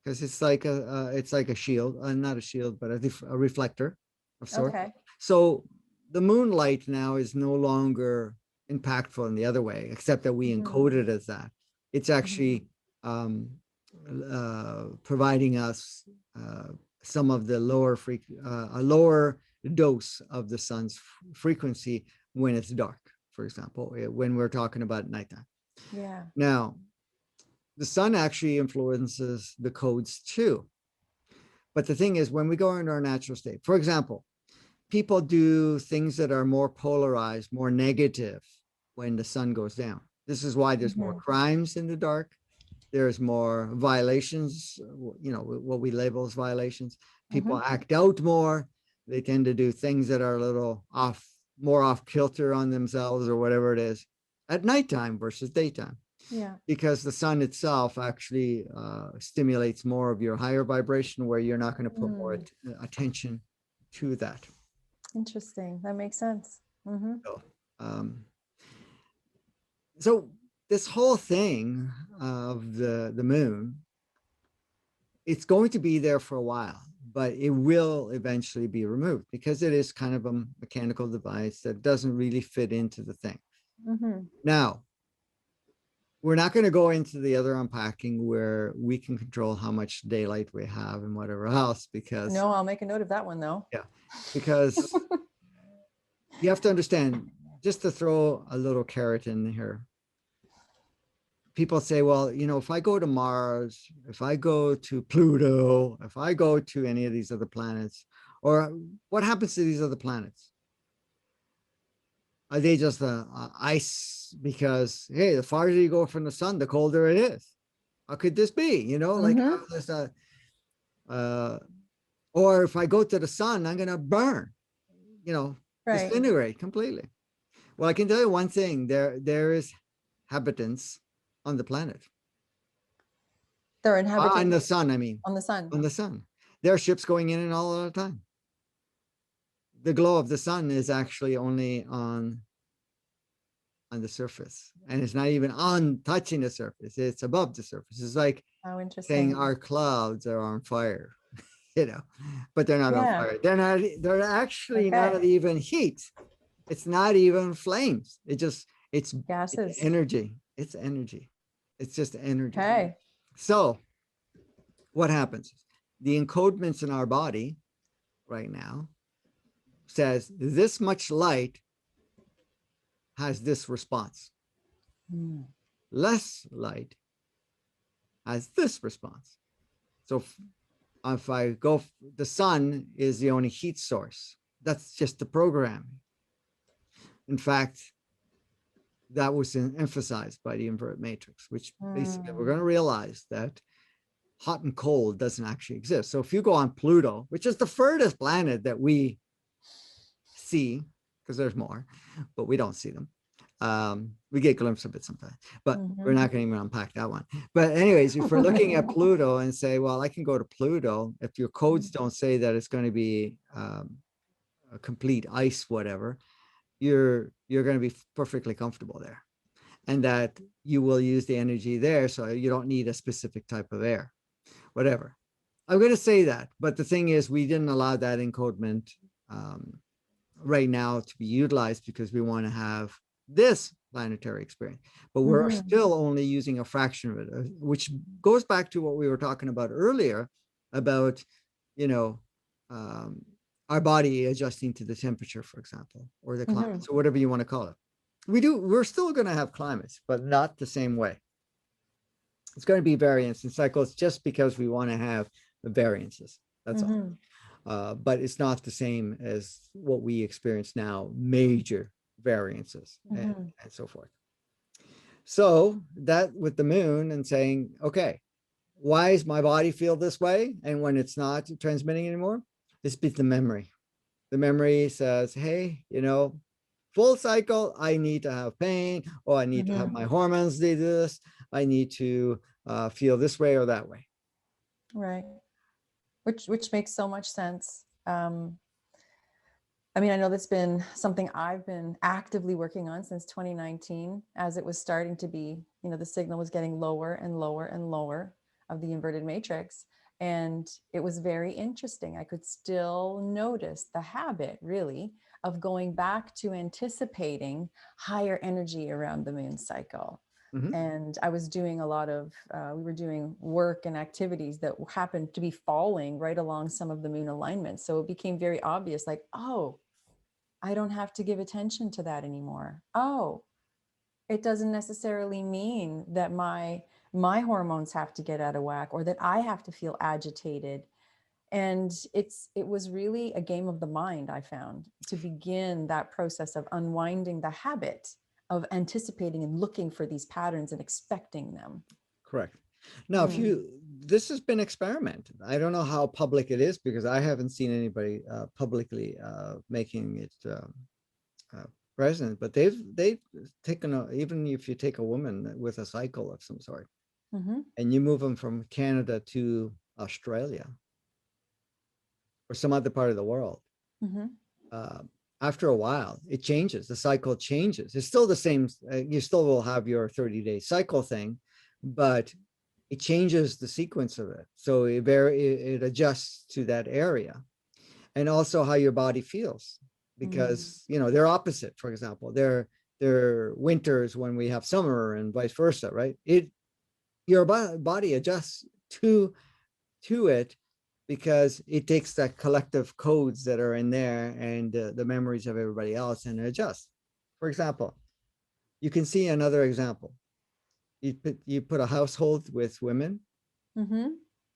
because it's like a shield, not a shield, but a reflector of sorts. Okay. So the moonlight now is no longer impactful in the other way, except that we Mm-hmm. encode it as that. It's Mm-hmm. actually providing us some of the a lower dose of the sun's frequency when it's dark, for example, when we're talking about nighttime. Yeah. Now, the sun actually influences the codes too. But the thing is, when we go into our natural state, for example, people do things that are more polarized, more negative when the sun goes down. This is why there's more Mm-hmm. crimes in the dark. There's more violations, what we label as violations. People Mm-hmm. act out more. They tend to do things that are a little more off kilter on themselves or whatever it is at nighttime versus daytime. Yeah. because the sun itself actually stimulates more of your higher vibration, where you're not going to put more Mm, attention to that. interesting. That makes sense. Mm-hmm. So, um, so this whole thing of the moon, it's going to be there for a while, but it will eventually be removed because it is kind of a mechanical device that doesn't really fit into the thing. Mm-hmm. Now, we're not going to go into the other unpacking where we can control how much daylight we have and whatever else, because No, I'll make a note of that one though. yeah, because you have to understand, just to throw a little carrot in here. People say, well, if I go to Mars, if I go to Pluto, if I go to any of these other planets, or what happens to these other planets? Are they just ice? Because, hey, the farther you go from the sun, the colder it is. How could this be? Like how Mm-hmm. there's uh, or if I go to the sun, I'm going to burn, Right. disintegrate completely. Well, I can tell you one thing, there is habitants on the planet. They're On inhabited the sun, I mean, on the sun. on the sun. There are ships going in and all the time. The glow of the sun is actually only on the surface, and it's not even on touching the surface. It's above the surface. It's like How saying interesting. our clouds are on fire, you know, but they're not on Yeah. fire. They're actually Okay. not even heat. It's not even flames. It's Gases. energy. It's energy. It's just energy. Okay. So what happens? The encodements in our body right now says this much light has this response. Mm. Less light has this response. So if I go, the sun is the only heat source. That's just the programming. In fact, that was emphasized by the invert matrix, which basically we're going to Mm. realize that hot and cold doesn't actually exist. So if you go on Pluto, which is the furthest planet that we see, because there's more, but we don't see them. We get a glimpse of it sometimes, but we're Mm-hmm. not going to even unpack that one. But anyways, if we're looking at Pluto and say, well, I can go to Pluto, if your codes don't say that it's going to be a complete ice, whatever, you're going to be perfectly comfortable there, and that you will use the energy there, so you don't need a specific type of air, whatever. I'm going to say that, but the thing is, we didn't allow that encodement right now to be utilized because we want to have this planetary experience, but we're Mm-hmm. still only using a fraction of it, which goes back to what we were talking about earlier about, you know, um, our body adjusting to the temperature, for example, or the climate, Mm-hmm. so whatever you want to call it. We're still going to have climates, but not the same way. It's going to be variance in cycles just because we want to have variances. That's all. Mm-hmm. But it's not the same as what we experience now, major variances Mm-hmm. and so forth. So that with the moon and saying, okay, why does my body feel this way? And when it's not transmitting anymore, it's the memory. The memory says, hey, full cycle, I need to have pain, or I need to have Mm-hmm. my hormones do this. I need to feel this way or that way. Right. Which makes so much sense. I mean, I know that's been something I've been actively working on since 2019, as it was starting to be, the signal was getting lower and lower and lower of the inverted matrix. And it was very interesting. I could still notice the habit, really, of going back to anticipating higher energy around the moon cycle. Mhm. And I was doing a lot of, we were doing work and activities that happened to be falling right along some of the moon alignments. So it became very obvious, like, oh, I don't have to give attention to that anymore. Oh, it doesn't necessarily mean that my hormones have to get out of whack or that I have to feel agitated. And it was really a game of the mind, I found, to begin that process of unwinding the habit of anticipating and looking for these patterns and expecting them. Correct. Now, Mm. this has been experimented. I don't know how public it is because I haven't seen anybody publicly making it present, but they've taken even if you take a woman with a cycle of some sort Mm-hmm. and you move them from Canada to Australia or some other part of the world, Mm-hmm. uh, after a while, it changes. The cycle changes. It's still the same. You still will have your 30-day cycle thing, but it changes the sequence of it. So it adjusts to that area, and also how your body feels, Mm-hmm. because they're opposite. For example, they're winters when we have summer, and vice versa, right? Your body adjusts to it because it takes the collective codes that are in there and the memories of everybody else and adjusts. For example, you can see another example. You put a household with women. Mm-hmm.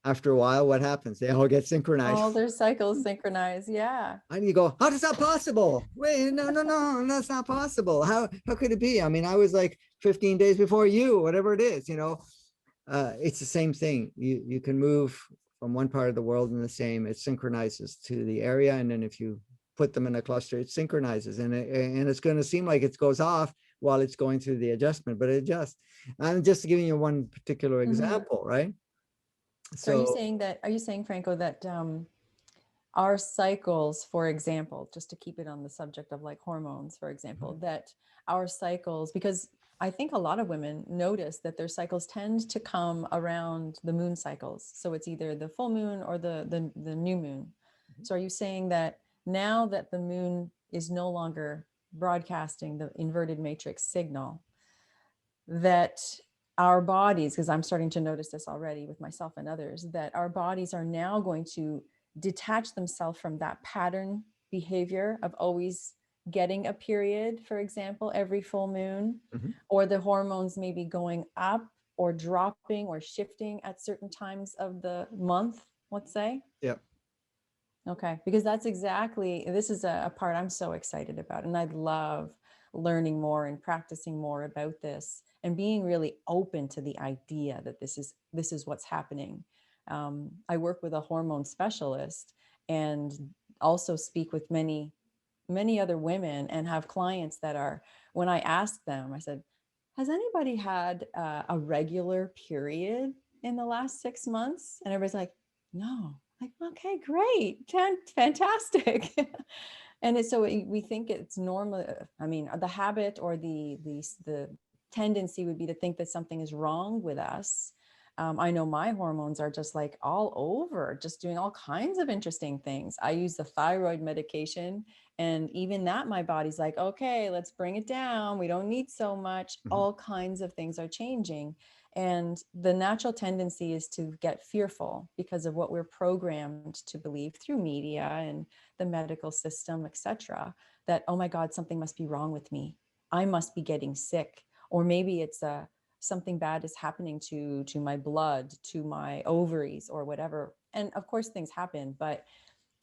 After a while, what happens? They all get synchronized. All their cycles synchronize. Yeah. And you go, how is that possible? Wait, no, no, no, that's not possible. How could it be? I mean, I was like 15 days before you, whatever it is, it's the same thing. You can move from one part of the world in the same, it synchronizes to the area. And then if you put them in a cluster, it synchronizes, and it's going to seem like it goes off while it's going through the adjustment, but it just, I'm just giving you one particular Mm-hmm. example, right? So So are you saying, Franco, that our cycles, for example, just to keep it on the subject of like hormones, for example, that our cycles, because I think a lot of women notice that their cycles tend to come around the moon cycles. So it's either the full moon or the new moon. So are you saying that now that the moon is no longer broadcasting the inverted matrix signal, that our bodies, because I'm starting to notice this already with myself and others, that our bodies are now going to detach themselves from that pattern behavior of always getting a period, for example, every full moon, mhm. or the hormones maybe going up or dropping or shifting at certain times of the month, let's say? Yeah. Okay, because this is a part I'm so excited about. And I love learning more and practicing more about this and being really open to the idea that this is what's happening. I work with a hormone specialist and also speak with many other women and have clients that are, when I ask them, I said, has anybody had a regular period in the last 6 months? And everybody's like, no. Like, okay, great, fantastic. And so we think it's normal. I mean, the habit or the tendency would be to think that something is wrong with us. I know my hormones are just like all over, just doing all kinds of interesting things. I use the thyroid medication, and even that, my body's like, okay, let's bring it down. We don't need so much. Mhm. All kinds of things are changing. And the natural tendency is to get fearful because of what we're programmed to believe through media and the medical system, etc. That, oh my God, something must be wrong with me. I must be getting sick. Or maybe it's something bad is happening to my blood, to my ovaries, or whatever. And of course, things happen, but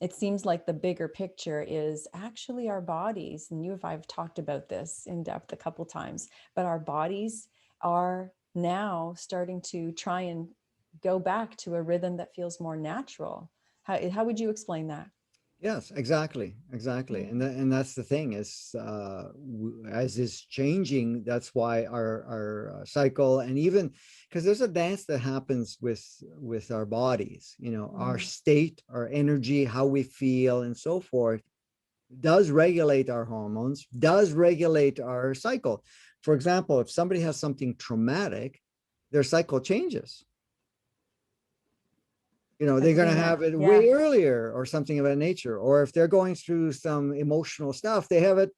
it seems like the bigger picture is actually our bodies. And you and I have talked about this in depth a couple times, but our bodies are now starting to try and go back to a rhythm that feels more natural. How would you explain that? Yes, exactly, exactly, Mm-hmm. and that's the thing is, as is changing, that's why our cycle, and even because there's a dance that happens with our bodies, our Mm-hmm. state, our energy, how we feel, and so forth, does regulate our hormones, does regulate our cycle. For example, if somebody has something traumatic, their cycle changes. I've They're going to seen that. have it Yeah. way earlier or something of that nature. Or if they're going through some emotional stuff, they have it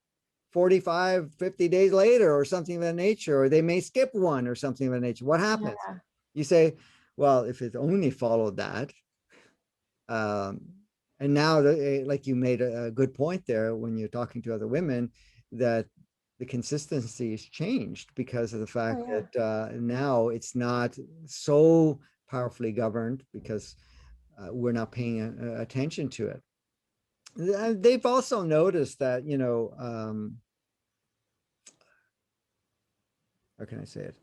45, 50 days later or something of that nature, or they may skip one or something of that nature. What happens? Yeah. You say, well, if it only followed that, um, and now, like you made a good point there when you're talking to other women, that the consistency has changed because of the Oh, fact yeah. that now it's not so powerfully governed because we're not paying attention to it. They've also noticed that, how can I say it?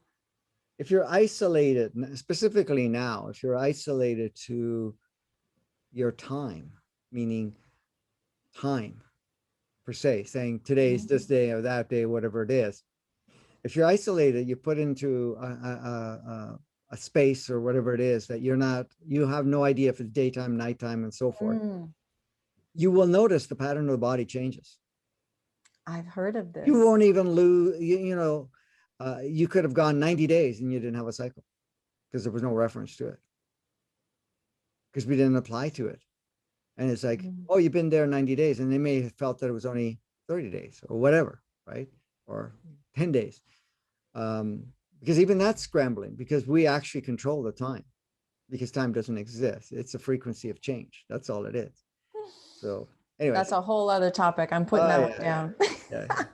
If you're isolated, specifically now, if you're isolated to your time, meaning time, per se, saying today's this day or that day, whatever it is. If you're isolated, you put into a space or whatever it is that you have no idea if it's daytime, nighttime, and so forth. Mm, You will notice the pattern of the body changes. I've heard of You this. won't even lose, you could have gone 90 days and you didn't have a cycle because there was no reference to it because we didn't apply to it. And it's like, Mm. oh, you've been there 90 days. And they may have felt that it was only 30 days or whatever, right? Or 10 days. Because even that's scrambling because we actually control the time because time doesn't exist. It's a frequency of change. That's all it is. So, anyways. That's a whole other topic. I'm putting Oh, that one yeah, yeah, down. yeah.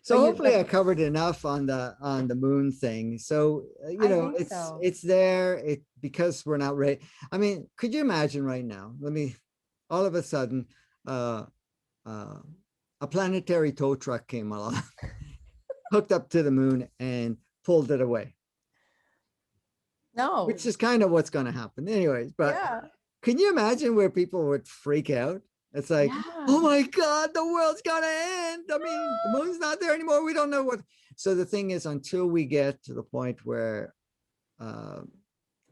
So But hopefully I covered enough on the moon thing. So I think so. it's there. It because we're not ready. I mean, could you imagine right now? All of a sudden, uh, uh, a planetary tow truck came along, hooked up to the moon, and pulled it away, No. which is kind of what's going to happen, anyways. But Yeah. can you imagine where people would freak out? It's like, oh Yeah. my God, the world's gonna end. I mean, the moon's not there anymore. We don't know what. So the thing is, until we get to the point where uh,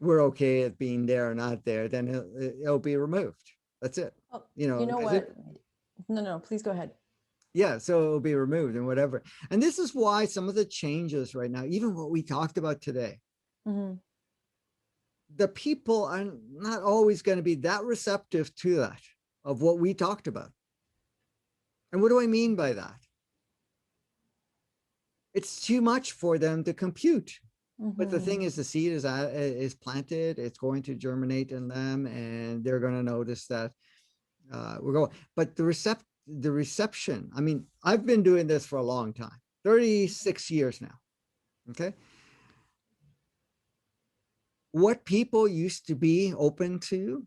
we're okay at being there or not there, then it'll be removed. That's it. Oh, You you know, know because what? No, no, please go ahead. yeah, so it'll be removed and whatever. And this is why some of the changes right now, even what we talked about today, Mhm. the people are not always going to be that receptive to that of what we talked about. And what do I mean by that? It's too much for them to compute. But the thing Mhm. is, the seed is planted. It's going to germinate in them, and they're going to notice that we're going. But the reception. I mean, I've been doing this for a long time, 36 years now. Okay, what people used to be open to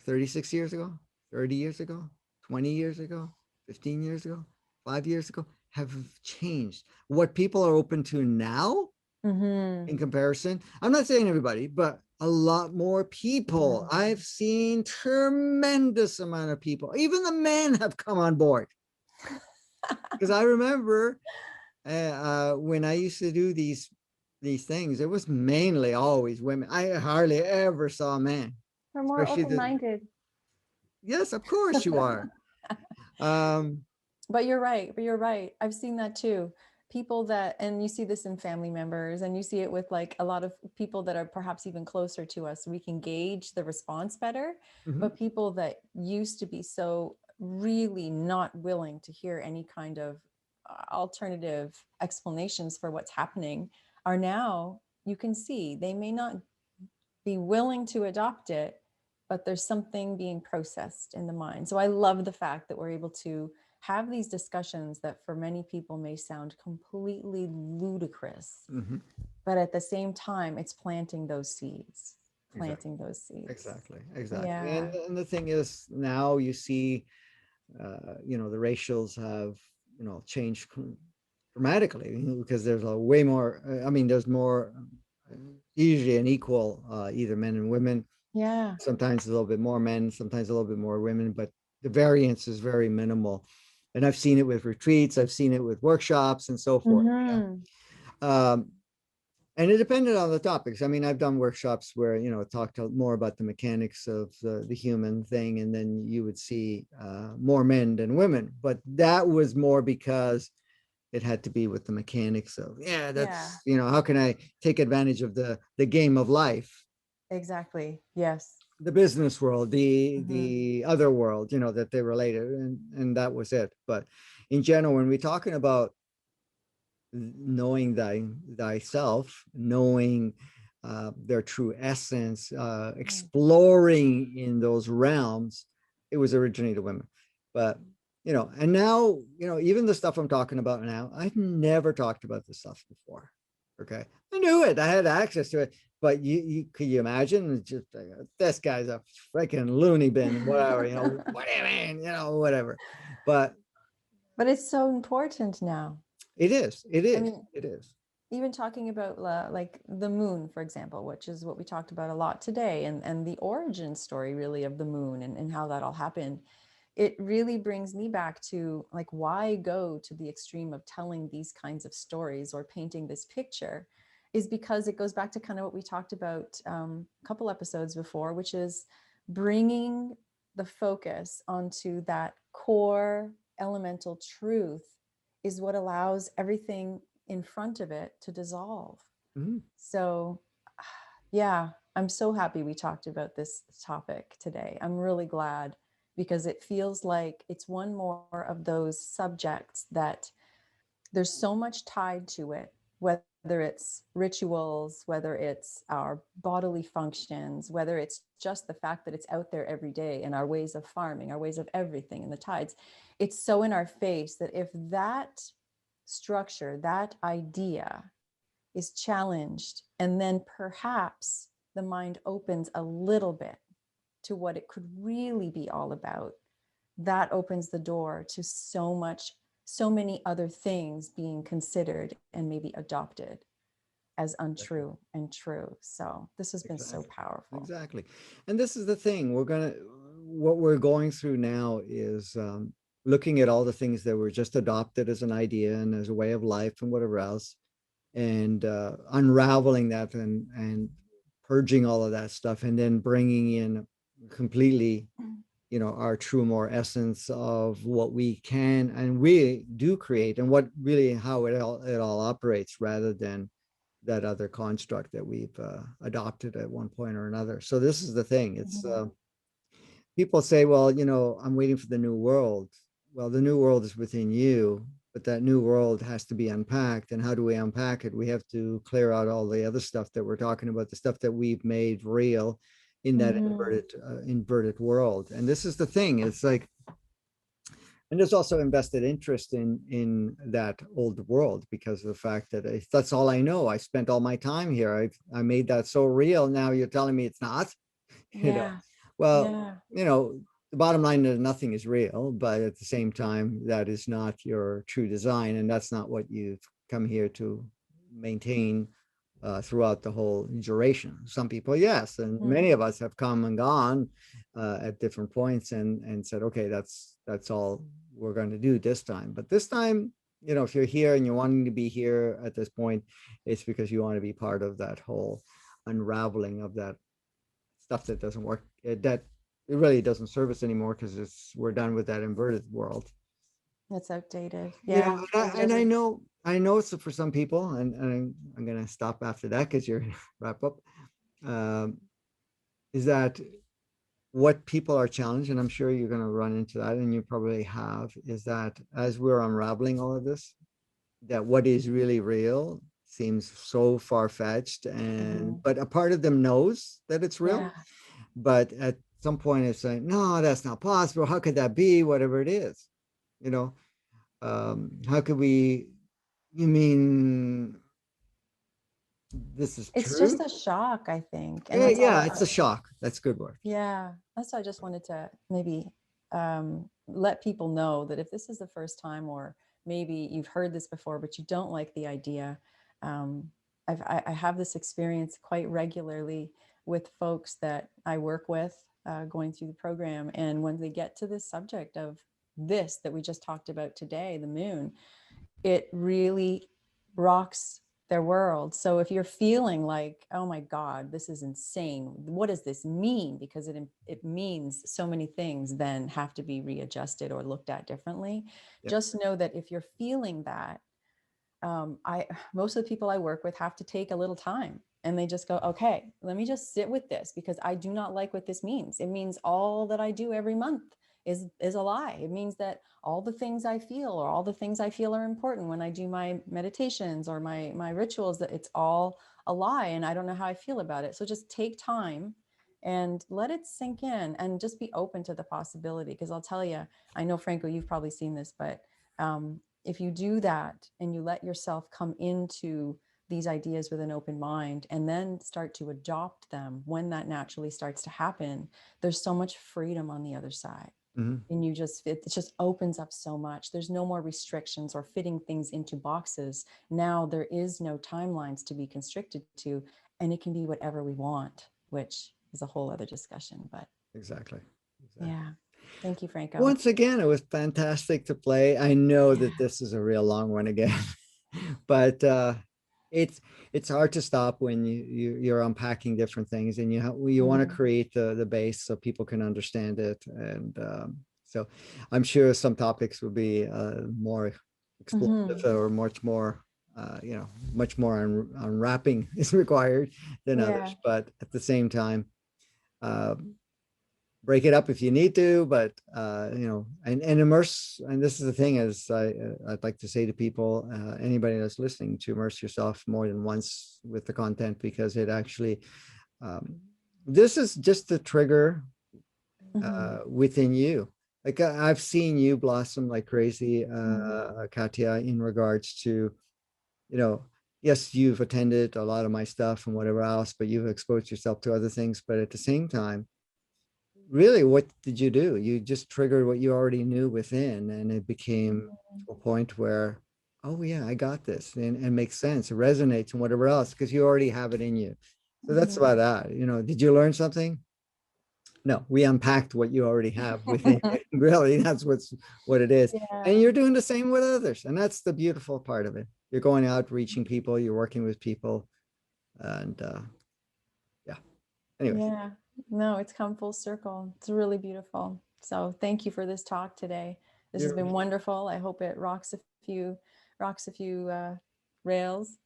36 years ago, 30 years ago, 20 years ago, 15 years ago, 5 years ago have changed. What people are open to now Mhm. in comparison. I'm not saying everybody, but a lot more people. Mhm. I've seen tremendous amount of people. Even the men have come on board. Because I remember when I used to do these things, it was mainly always women. I hardly ever saw men, We're more especially the. open-minded. Yes, of course you are. Um, But you're right. But you're right. I've seen that too. People that, and you see this in family members, and you see it with like a lot of people that are perhaps even closer to us. We can gauge the response better. mhm, But people that used to be so really not willing to hear any kind of alternative explanations for what's happening are now, you can see they may not be willing to adopt it, but there's something being processed in the mind. So I love the fact that we're able to have these discussions that for many people may sound completely ludicrous, mhm. but at the same time, it's planting those seeds, Exactly. planting those seeds. Exactly. Exactly. Yeah. And the thing is, now you see, the ratios have, changed dramatically because there's a way more. I mean, there's more, usually an equal, either men and women. Yeah. Sometimes a little bit more men, sometimes a little bit more women, but the variance is very minimal. And I've seen it with retreats, I've seen it with workshops and so forth. Mm-hmm. Um, and it depended on the topics. I mean, I've done workshops where it talked more about the mechanics of the human thing, and then you would see more men than women. But that was more because it had to be with the mechanics of Yeah, that's how can I take advantage of the game of life, exactly. Yes. the business world, the Mm-hmm. the other world, that they related, and that was it. But in general, when we're talking about knowing thyself, knowing their true essence, exploring in those realms, it was originally the women. But and now, even the stuff I'm talking about now, I've never talked about this stuff before. Okay, I knew it, I had access to it, but you could you imagine just this guy's a freaking loony bin, whatever, what do you mean, whatever. But But it's so important now. it is, it I is, mean, it is. even talking about like the moon, for example, which is what we talked about a lot today, and the origin story really of the moon and how that all happened. it really brings me back to like, why go to the extreme of telling these kinds of stories or painting this picture, is because it goes back to kind of what we talked about a couple episodes before, which is bringing the focus onto that core elemental truth is what allows everything in front of it to dissolve. Mhm. So yeah, I'm so happy we talked about this topic today. I'm really glad, because it feels like it's one more of those subjects that there's so much tied to it, whether it's rituals, whether it's our bodily functions, whether it's just the fact that it's out there every day, and our ways of farming, our ways of everything, and the tides. It's so in our face that if that structure, that idea is challenged, and then perhaps the mind opens a little bit to what it could really be all about, that opens the door to so many other things being considered and maybe adopted as Exactly. untrue and true. So this has been so Exactly. powerful. Exactly. And this is the thing, what we're going through now is looking at all the things that were just adopted as an idea and as a way of life and whatever else, and unraveling that and purging all of that stuff, and then bringing in completely, our true more essence of what we can and we do create, and what really how it all operates, rather than that other construct that we've adopted at one point or another. So this is the thing. It's Mhm. people say, well, I'm waiting for the new world. Well, the new world is within you, but that new world has to be unpacked. And how do we unpack it? We have to clear out all the other stuff that we're talking about, the stuff that we've made real in that Mhm. inverted world. And this is the thing. It's like, and there's also invested interest in that old world, because of the fact that if that's all I know, I spent all my time here. I made that so real. Now you're telling me it's not. you know Yeah. well, Yeah. the bottom line is nothing is real, but at the same time, that is not your true design, and that's not what you've come here to maintain throughout the whole duration. Some people, yes, and Mhm. many of us have come and gone at different points, and said, okay, that's all we're going to do this time. But this time, if you're here and you're wanting to be here at this point, it's because you want to be part of that whole unraveling of that stuff that doesn't work, that it really doesn't serve us anymore, because we're done with that inverted world. It's outdated. You know, Yeah. and It I, and I just, know I know it's for some people, and I'm gonna stop after that because you're gonna wrap up. Um, is that what people are challenged, and I'm sure you're gonna run into that, and you probably have, is that as we're unraveling all of this, that what is really real seems so far-fetched, and mhm. but a part of them knows that it's real. Yeah. But at some point it's like, no, that's not possible. How could that be? Whatever it is, you know, how could we, you mean this is It's just true? a shock, I think. And Yeah, that's all yeah, it's a shock. That's a good word. yeah, that's why I just wanted to maybe let people know that if this is the first time, or maybe you've heard this before, but you don't like the idea, um, I have this experience quite regularly with folks that I work with going through the program. And when they get to this subject of this that we just talked about today, the moon, it really rocks their world. So if you're feeling like, oh my God, this is insane, what does this mean? Because it means so many things then have to be readjusted or looked at differently. Yep. Just know that if you're feeling that, I most of the people I work with have to take a little time, and they just go, okay, let me just sit with this, because I do not like what this means. It means all that I do every month is a lie. It means that all the things I feel, or all the things I feel are important when I do my meditations or my rituals, that it's all a lie, and I don't know how I feel about it. So just take time and let it sink in, and just be open to the possibility. Because I'll tell you, I know, Franco, you've probably seen this, but if you do that and you let yourself come into these ideas with an open mind, and then start to adopt them when that naturally starts to happen, there's so much freedom on the other side. Mhm. And it just opens up so much. There's no more restrictions or fitting things into boxes. Now there is no timelines to be constricted to, and it can be whatever we want, which is a whole other discussion. But Exactly. Exactly. yeah. Thank you, Franco. Once again, it was fantastic to play. I know that this is a real long one again, but it's it's hard to stop when you're unpacking different things, and you want to Mhm. create the base so people can understand it. And so I'm sure some topics will be more explosive Mhm. or much more much more unwrapping is required than Yeah. others. But at the same time, uh, break it up if you need to, but and immerse. And this is the thing, as I'd like to say to people, anybody that's listening, to immerse yourself more than once with the content, because it actually, um, this is just the trigger Mhm. within you. Like I've seen you blossom like crazy, Mhm. Katya, in regards to, you know, yes, you've attended a lot of my stuff and whatever else, but you've exposed yourself to other things. But at the same time, really, what did you do? You just triggered what you already knew within, and it became Mhm. to a point where, oh yeah, I got this, and makes sense. It resonates and whatever else, because you already have it in you. So that's Mhm. about that. Did you learn something? No, we unpacked what you already have within you. Really, that's what it is. And Yeah. you're doing the same with others. And that's the beautiful part of it. You're going out, reaching people, you're working with people. And yeah. Anyways, Yeah. No, it's come full circle. It's really beautiful. So thank you for this talk today. This has you're been wonderful. I hope it rocks a few rails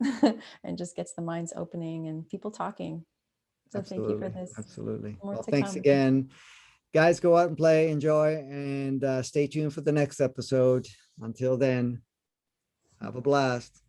and just gets the minds opening and people talking. So thank you for absolutely, this. absolutely. More Well, to thanks come. again. Guys, go out and play, enjoy, and stay tuned for the next episode. Until then, have a blast.